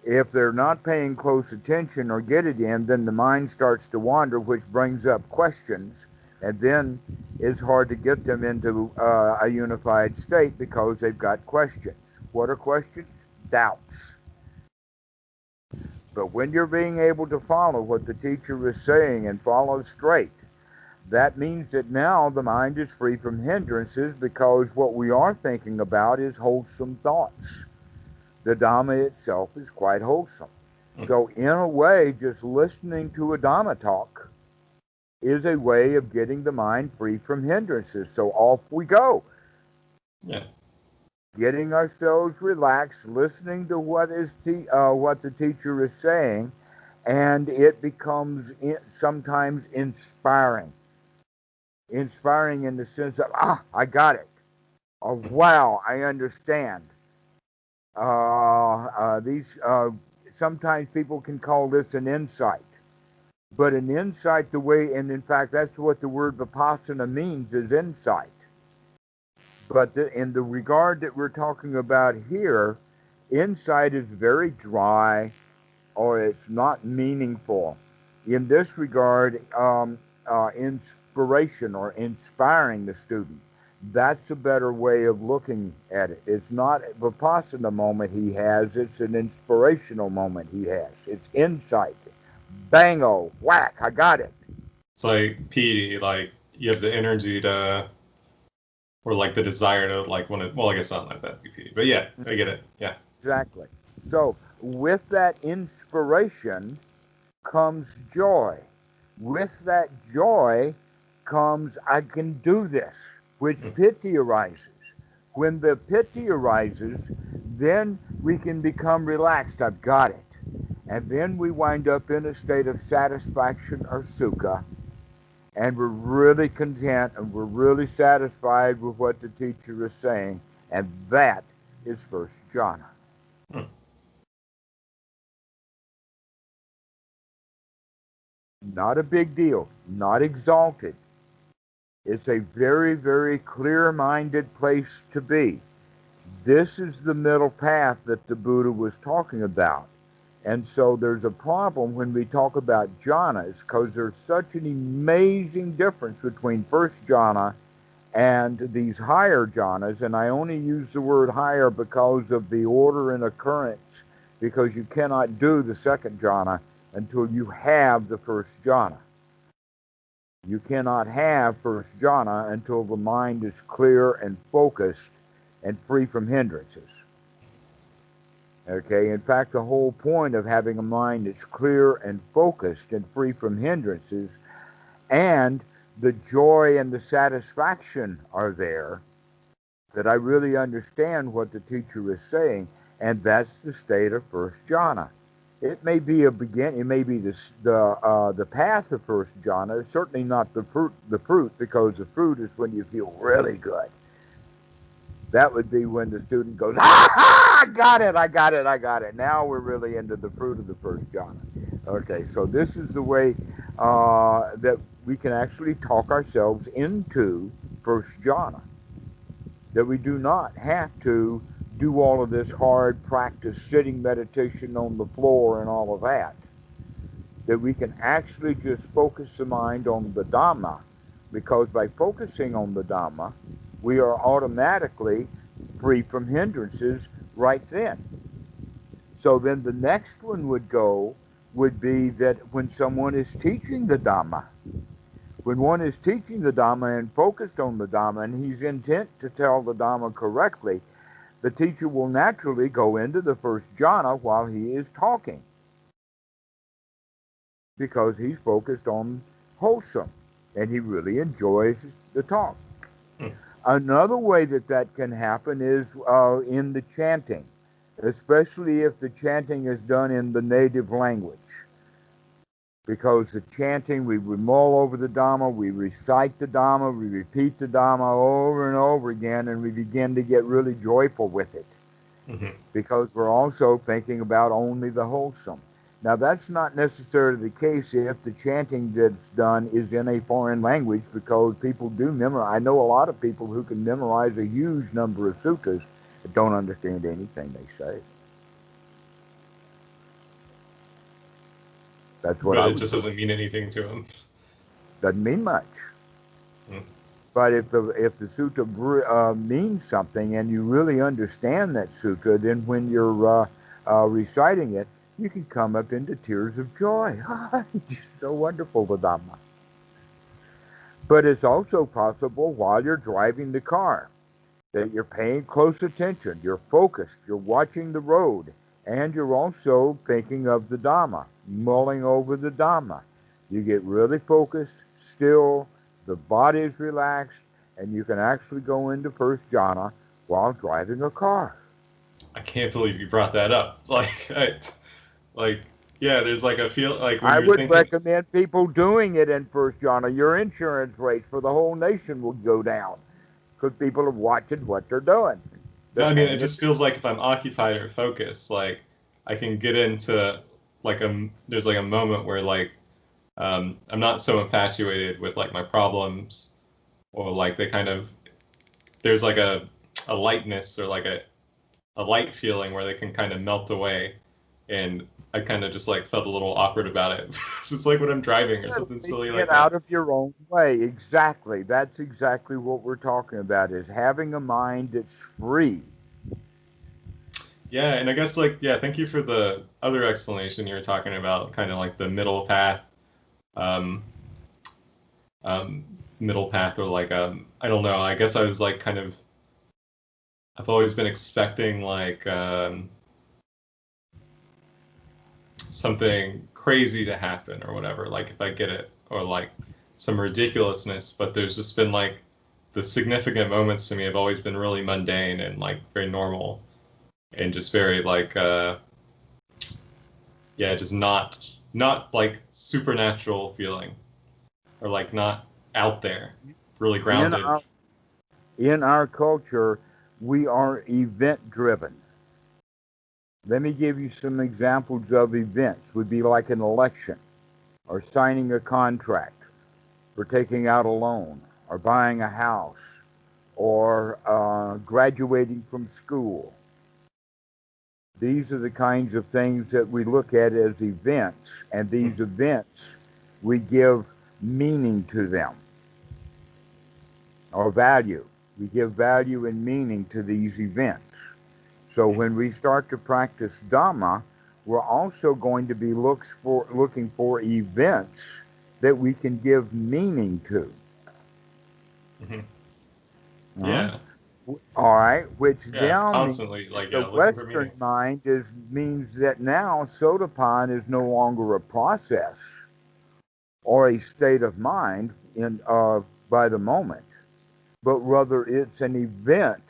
If they're not paying close attention or get it in, then the mind starts to wander, which brings up questions, and then it's hard to get them into a unified state because they've got questions. What are questions? doubts. But when you're being able to follow what the teacher is saying and follow straight, that means that now the mind is free from hindrances, because what we are thinking about is wholesome thoughts. The Dhamma itself is quite wholesome. So in a way, just listening to a Dhamma talk is a way of getting the mind free from hindrances. So off we go. Yeah. Getting ourselves relaxed, listening to what the teacher is saying, and it becomes sometimes inspiring. Inspiring in the sense of, I got it. Wow, I understand. Sometimes people can call this an insight. But an insight, and in fact, that's what the word vipassana means, is insight. But in the regard that we're talking about here, insight is very dry, or it's not meaningful. In this regard, inspiration or inspiring the student, that's a better way of looking at it. It's not a vipassana moment he has, it's an inspirational moment he has. It's insight. Bango, whack, I got it. It's like PD, like you have the energy to, or like the desire to, like, want to, well, I guess not like that, PD. But yeah, I get it. Yeah. Exactly. So with that inspiration comes joy. With that joy comes, I can do this, which piti arises. When the piti arises, then we can become relaxed. I've got it. And then we wind up in a state of satisfaction or sukha, and we're really content and we're really satisfied with what the teacher is saying, and that is first jhana. Not a big deal, not exalted. It's a very, very clear-minded place to be. This is the middle path that the Buddha was talking about. And so there's a problem when we talk about jhanas, because there's such an amazing difference between first jhana and these higher jhanas. And I only use the word higher because of the order and occurrence, because you cannot do the second jhana until you have the first jhana. You cannot have first jhana until the mind is clear and focused and free from hindrances. Okay, in fact, the whole point of having a mind that's clear and focused and free from hindrances, and the joy and the satisfaction are there, that I really understand what the teacher is saying, and that's the state of first jhana. It may be a begin. It may be the path of first jhana. It's certainly not the fruit, because the fruit is when you feel really good. That would be when the student goes, I got it, I got it, I got it. Now we're really into the fruit of the first jhana. Okay, so this is the way that we can actually talk ourselves into first jhana. That we do not have to do all of this hard practice, sitting meditation on the floor and all of that. That we can actually just focus the mind on the Dhamma, because by focusing on the Dhamma, we are automatically free from hindrances right then. So then the next one would be that when someone is teaching the Dhamma, when one is teaching the Dhamma and focused on the Dhamma, and he's intent to tell the Dhamma correctly, the teacher will naturally go into the first jhana while he is talking, because he's focused on wholesome and he really enjoys the talk. Another way that can happen is in the chanting, especially if the chanting is done in the native language. Because the chanting, we mull over the Dhamma, we recite the Dhamma, we repeat the Dhamma over and over again, and we begin to get really joyful with it. Because we're also thinking about only the wholesome. Now, that's not necessarily the case if the chanting that's done is in a foreign language, because people do memorize. I know a lot of people who can memorize a huge number of suttas that don't understand anything they say. That's what but it just doesn't mean anything to them. Doesn't mean much. But if the sutta means something and you really understand that sutta, then when you're reciting it, you can come up into tears of joy. It's so wonderful, the Dhamma. But it's also possible while you're driving the car that you're paying close attention, you're focused, you're watching the road, and you're also thinking of the Dhamma, mulling over the Dhamma. You get really focused, still, the body is relaxed, and you can actually go into first jhana while driving a car. I can't believe you brought that up. Yeah, there's like a feel like when I you're would thinking. recommend people doing it in first jhana. Your insurance rates for the whole nation will go down because people are watching what they're doing. No, They're I mean, it paying just it. feels like if I'm occupied or focused, like I can get into like there's like a moment where like I'm not so infatuated with like my problems, or like they kind of there's like a lightness or like a light feeling where they can kind of melt away, and I kind of just like felt a little awkward about it. It's like when I'm driving or something silly like Get that. out of your own way. Exactly. That's exactly what we're talking about, is having a mind that's free. Yeah, and I guess like yeah, thank you for the other explanation you were talking about, kind of like the um, um, middle path, or like I don't know. I guess I was like kind of I've always been expecting like something crazy to happen or whatever, like if I get it, or like some ridiculousness, but there's just been like the significant moments to me have always been really mundane and like very normal and just very like yeah, just not like supernatural feeling, or like not out there, really In grounded. our in our culture, we are event driven. Let me give you some examples of events. Would be like an election, or signing a contract, or taking out a loan, or buying a house, or graduating from school. These are the kinds of things that we look at as events, and these events, we give meaning to them, or value. We give value and meaning to these events. So when we start to practice Dhamma, we're also going to be looking for events that we can give meaning to. Mm-hmm. Uh, Yeah, all right, which yeah, now means constantly that like the yeah, looking for Western meaning. mind means that now Sotapan is no longer a process or a state of mind by the moment, but rather it's an event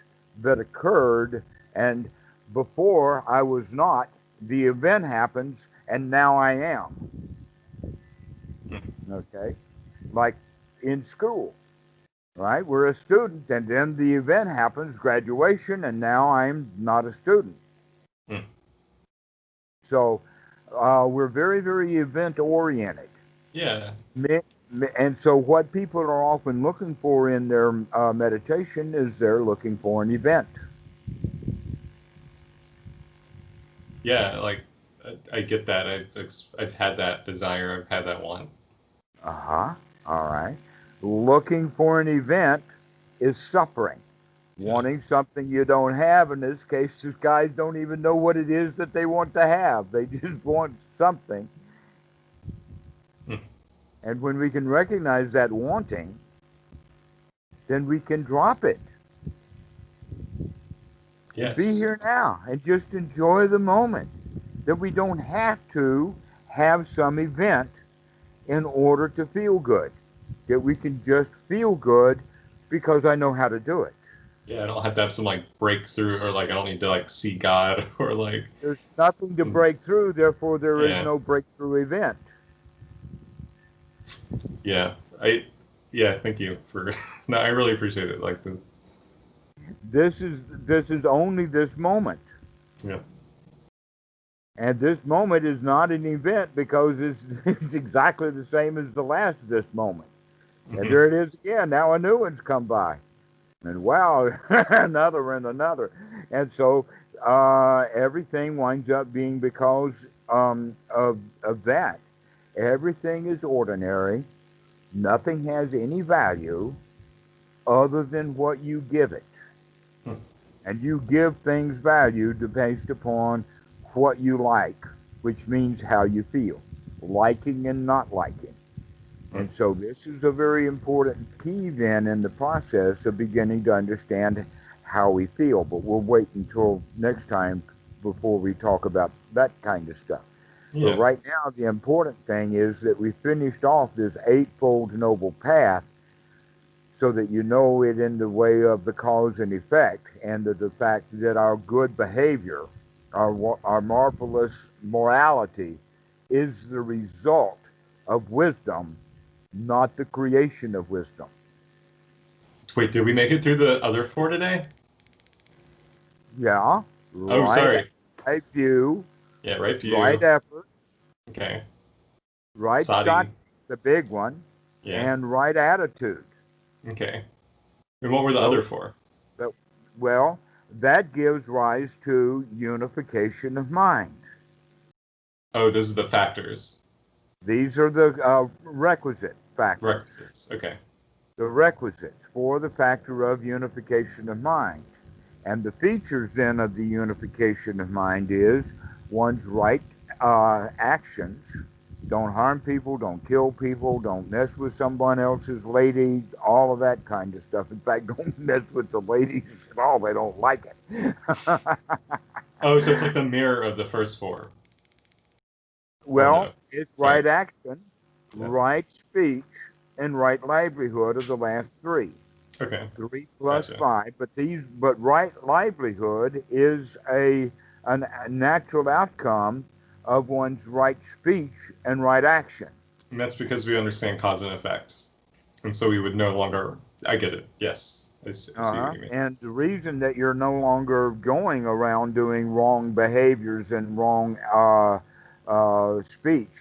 that occurred, and before I was not. The event happens, and now I am. Okay, like in school, right? We're a student, and then the event happens, graduation, and now I'm not a student. Mm. So we're very, very event oriented. Yeah, And so, what people are often looking for in their meditation is they're looking for an event. yeah, like I get that. I've had that desire. I've had that want. Uh huh. All right. Looking for an event is suffering. Yeah. Wanting something you don't have. In this case, these guys don't even know what it is that they want to have. They just want something. Mm. And when we can recognize that wanting, then we can drop it and be Yes. here now and just enjoy the moment. That we don't have to have some event in order to feel good. That we can just feel good because I know how to do it. Yeah, I don't have to have some like breakthrough, or like I don't need to like see God or like There's nothing to some, break through, therefore there is yeah, no breakthrough event. yeah. Yeah, thank you for no, I really appreciate it. Like the This is only this moment. yeah. And this moment is not an event because it's exactly the same as the last this moment. And Mm-hmm. there it is again. Now a new one's come by. And wow, another and another. And so everything winds up being because of that. Everything is ordinary. Nothing has any value. other than what you give it. Hmm. And you give things value based upon what you like, which means how you feel, liking and not liking. And so this is a very important key then in the process of beginning to understand how we feel. But we'll wait until next time before we talk about that kind of stuff. But Yeah. right now, the important thing is that we finished off this eightfold noble path so that you know it in the way of the cause and effect, and the fact that our good behavior, our marvelous morality, is the result of wisdom, not the creation of wisdom. Wait, did we make it through the other 4 today? Yeah. Oh, sorry. Right view. Yeah, right view. Right effort. Okay. Right Sati. sati, the big one. Yeah. And right attitude. Okay. And what were the other 4? Well, that gives rise to unification of mind. Oh, those are the factors. These are the requisite factors. Requisites. Okay. The requisites for the factor of unification of mind. And the features then of the unification of mind is one's right actions. Don't harm people, don't kill people, don't mess with someone else's lady, all of that kind of stuff. In fact, don't mess with the ladies at all. They don't like it. Oh, so it's like the mirror of the first 4. Well, no? it's Sorry. right action, Yeah. right speech, and right livelihood are the last 3. Okay. 3 plus Gotcha. 5, but right livelihood is a natural outcome of one's right speech and right action. And that's because we understand cause and effect. And so we would no longer. I get it. Yes. I see what you mean. And the reason that you're no longer going around doing wrong behaviors and wrong speech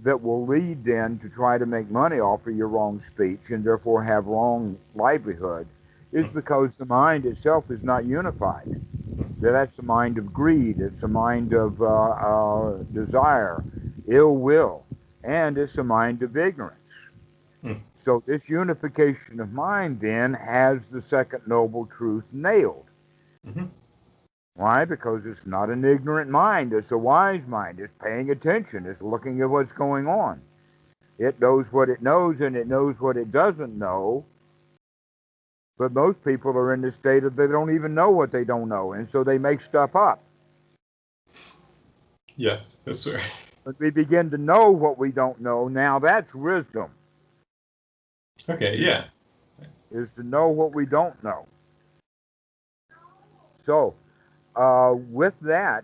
that will lead then to try to make money off of your wrong speech and therefore have wrong livelihood is because the mind itself is not unified. That's the mind of greed, it's a mind of desire, ill will, and it's a mind of ignorance. So this unification of mind then has the second noble truth nailed. Why? Because it's not an ignorant mind, it's a wise mind. It's paying attention, it's looking at what's going on. It knows what it knows and it knows what it doesn't know. But most people are in the state of they don't even know what they don't know, and so they make stuff up. Yeah, that's right. But we begin to know what we don't know. Now that's wisdom. Okay, yeah. Is to know what we don't know. So, with that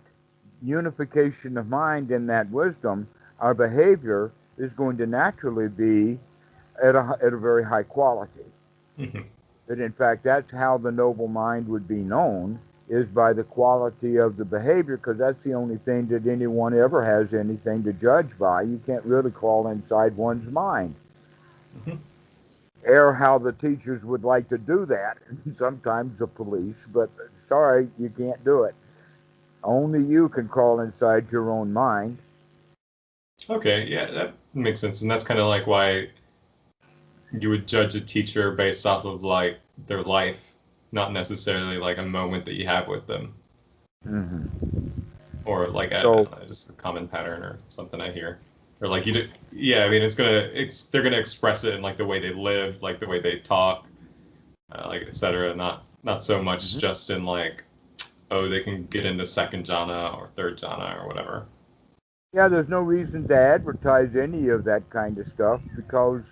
unification of mind and that wisdom, our behavior is going to naturally be at a very high quality. That in fact, that's how the noble mind would be known, is by the quality of the behavior, because that's the only thing that anyone ever has anything to judge by. You can't really crawl inside one's mind. Or how the teachers would like to do that, sometimes the police, but sorry, you can't do it. Only you can crawl inside your own mind. Okay, yeah, that makes sense. And that's kind of like why you would judge a teacher based off of like their life, not necessarily like a moment that you have with them. Or like just a common pattern or something I hear. Or like you do, yeah, I mean they're gonna express it in like the way they live, like the way they talk, like etc. Not so much just in like, oh, they can get into second jhana or third jhana or whatever. Yeah, there's no reason to advertise any of that kind of stuff because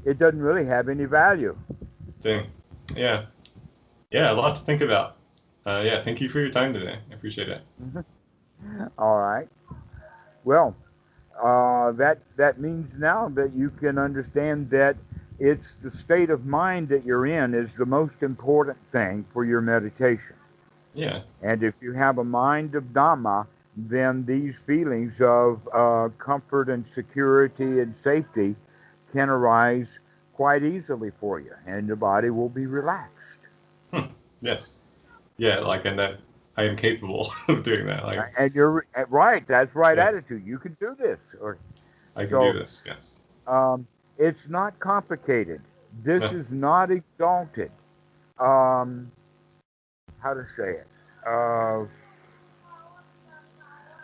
it doesn't really have any value. Dang. Yeah. Yeah, a lot to think about. Yeah, thank you for your time today. I appreciate it. All right. Well, that means now that you can understand that it's the state of mind that you're in is the most important thing for your meditation. Yeah. And if you have a mind of Dhamma, then these feelings of comfort and security and safety can arise quite easily for you, and your body will be relaxed. Yes. Yeah, like, and that I am capable of doing that. Like, and you're right. That's right attitude. You can do this. I can do this. Yes. It's not complicated. This is not exalted. How to say it?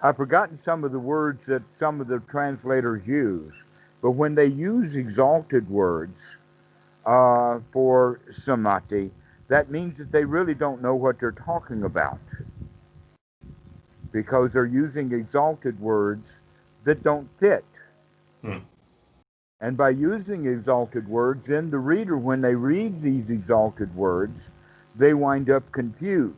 I've forgotten some of the words that some of the translators use, but when they use exalted words for samadhi, that means that they really don't know what they're talking about, because they're using exalted words that don't fit. And by using exalted words, then the reader, when they read these exalted words, they wind up confused,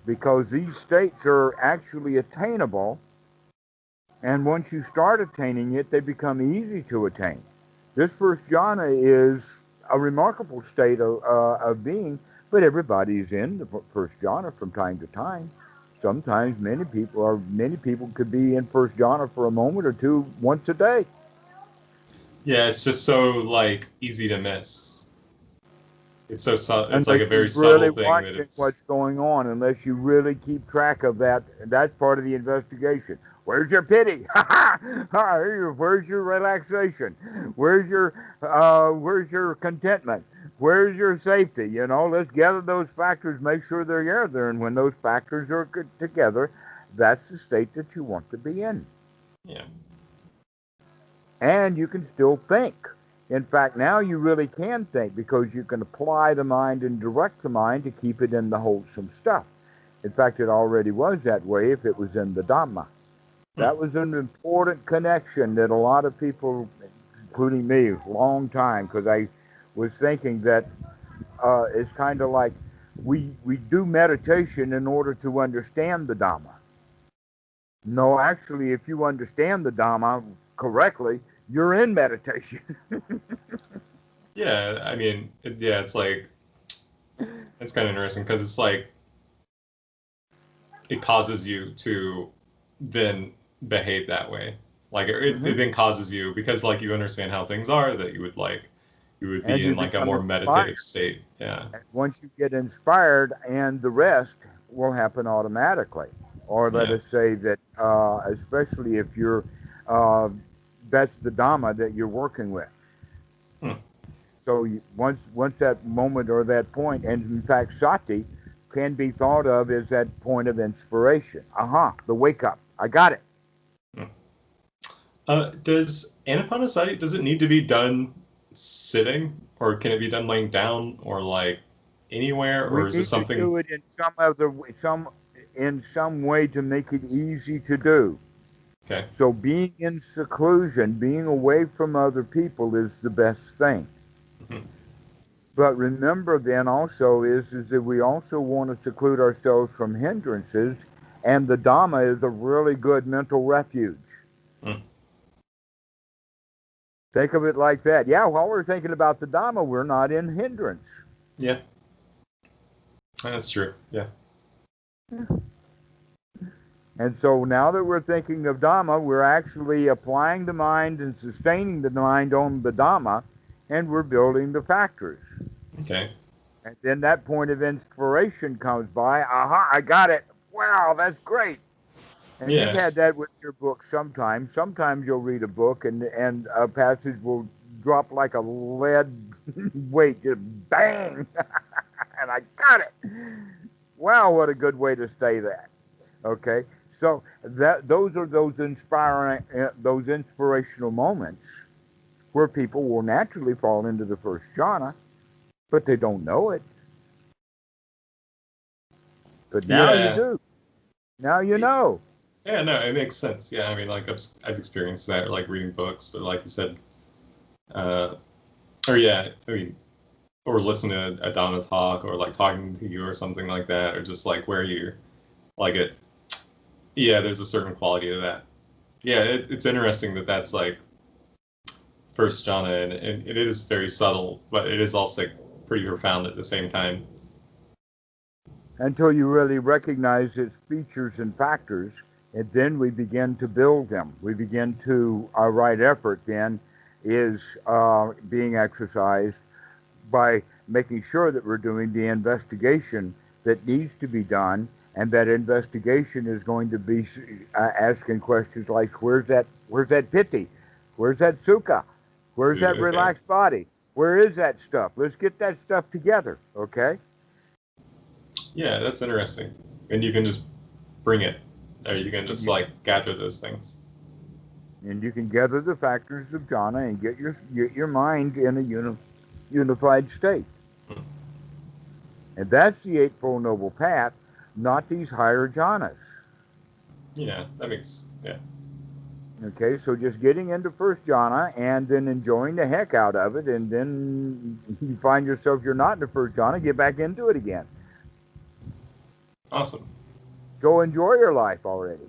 because these states are actually attainable, and once you start attaining it, they become easy to attain. This first jhana is a remarkable state of being, but everybody's in the first jhana from time to time. Sometimes many people could be in first jhana for a moment or two once a day. Yeah, it's just so like easy to miss. It's so it's like a Unless very you're really subtle thing that watching it's. what's going on, unless you really keep track of that. That's part of the investigation. Where's your pity? Where's your relaxation? Where's your contentment? Where's your safety? You know, let's gather those factors, make sure they're there, and when those factors are good together, that's the state that you want to be in. Yeah. And you can still think. In fact, now you really can think, because you can apply the mind and direct the mind to keep it in the wholesome stuff. In fact, it already was that way if it was in the Dhamma. That was an important connection that a lot of people, including me, a long time, because I was thinking that it's kind of like we do meditation in order to understand the Dhamma. No, actually, if you understand the Dhamma correctly, you're in meditation. Yeah, I mean, it's like, it's kind of interesting because it's like, it causes you to then behave that way. Like it then causes you, because like you understand how things are, that you would And be you in like a become more inspired. meditative state. Yeah. And once you get inspired, and the rest will happen automatically. Or let us say that, especially if you're, that's the Dhamma that you're working with. So once that moment or that point, and in fact, sati can be thought of as that point of inspiration. The wake up. I got it. Does Anapanas, does it need to be done sitting, or can it be done laying down, or like anywhere, We or is this need to something? do it in some way to make it easy to do. Okay. So being in seclusion, being away from other people, is the best thing. But remember then also is that we also want to seclude ourselves from hindrances, and the Dhamma is a really good mental refuge. Think of it like that. Yeah, while we're thinking about the Dhamma, we're not in hindrance. Yeah. That's true. Yeah. And so now that we're thinking of Dhamma, we're actually applying the mind and sustaining the mind on the Dhamma, and we're building the factors. Okay. And then that point of inspiration comes by. I got it. Wow, that's great. And you've had that with your book sometimes. Sometimes you'll read a book, and a passage will drop like a lead weight, just bang, and I got it. Wow, what a good way to say that. Okay, so those are those inspirational moments where people will naturally fall into the first jhana, but they don't know it. But now you do. Now you know. Yeah, no, it makes sense. Yeah, I mean, like I've experienced that, like reading books, or like you said, or listening to a Dhamma talk, or like talking to you or something like that, or just like where you're like it. Yeah, there's a certain quality to that. Yeah, it's interesting that that's like first jhana, and it is very subtle, but it is also like pretty profound at the same time. Until you really recognize its features and factors, and then we begin to build them. We begin to, our right effort then is being exercised by making sure that we're doing the investigation that needs to be done, and that investigation is going to be asking questions like, where's that piti? Where's that sukha? Where's that relaxed body? Where is that stuff? Let's get that stuff together, okay? Yeah, that's interesting. And you can just bring it, or you can just like gather those things. And you can gather the factors of jhana and get your mind in a unified state. Hmm. And that's the Eightfold Noble Path, not these higher jhanas. Yeah, that makes, yeah. Okay, so just getting into first jhana and then enjoying the heck out of it, and then you find yourself you're not in the first jhana, get back into it again. Awesome. Go enjoy your life already.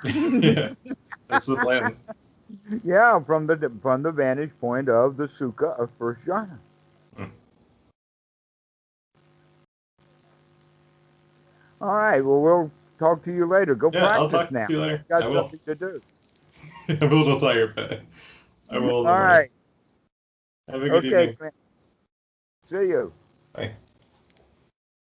Yeah, that's the plan. Yeah, from the vantage point of the sukha of first jhana. Hmm. All right, well, we'll talk to you later. Go Yeah, I'll practice talk now. to you later. Got I will. something to do. I'm a little tired, but I will in the All morning. right. Have a good Okay, evening. Clint. See you. Bye.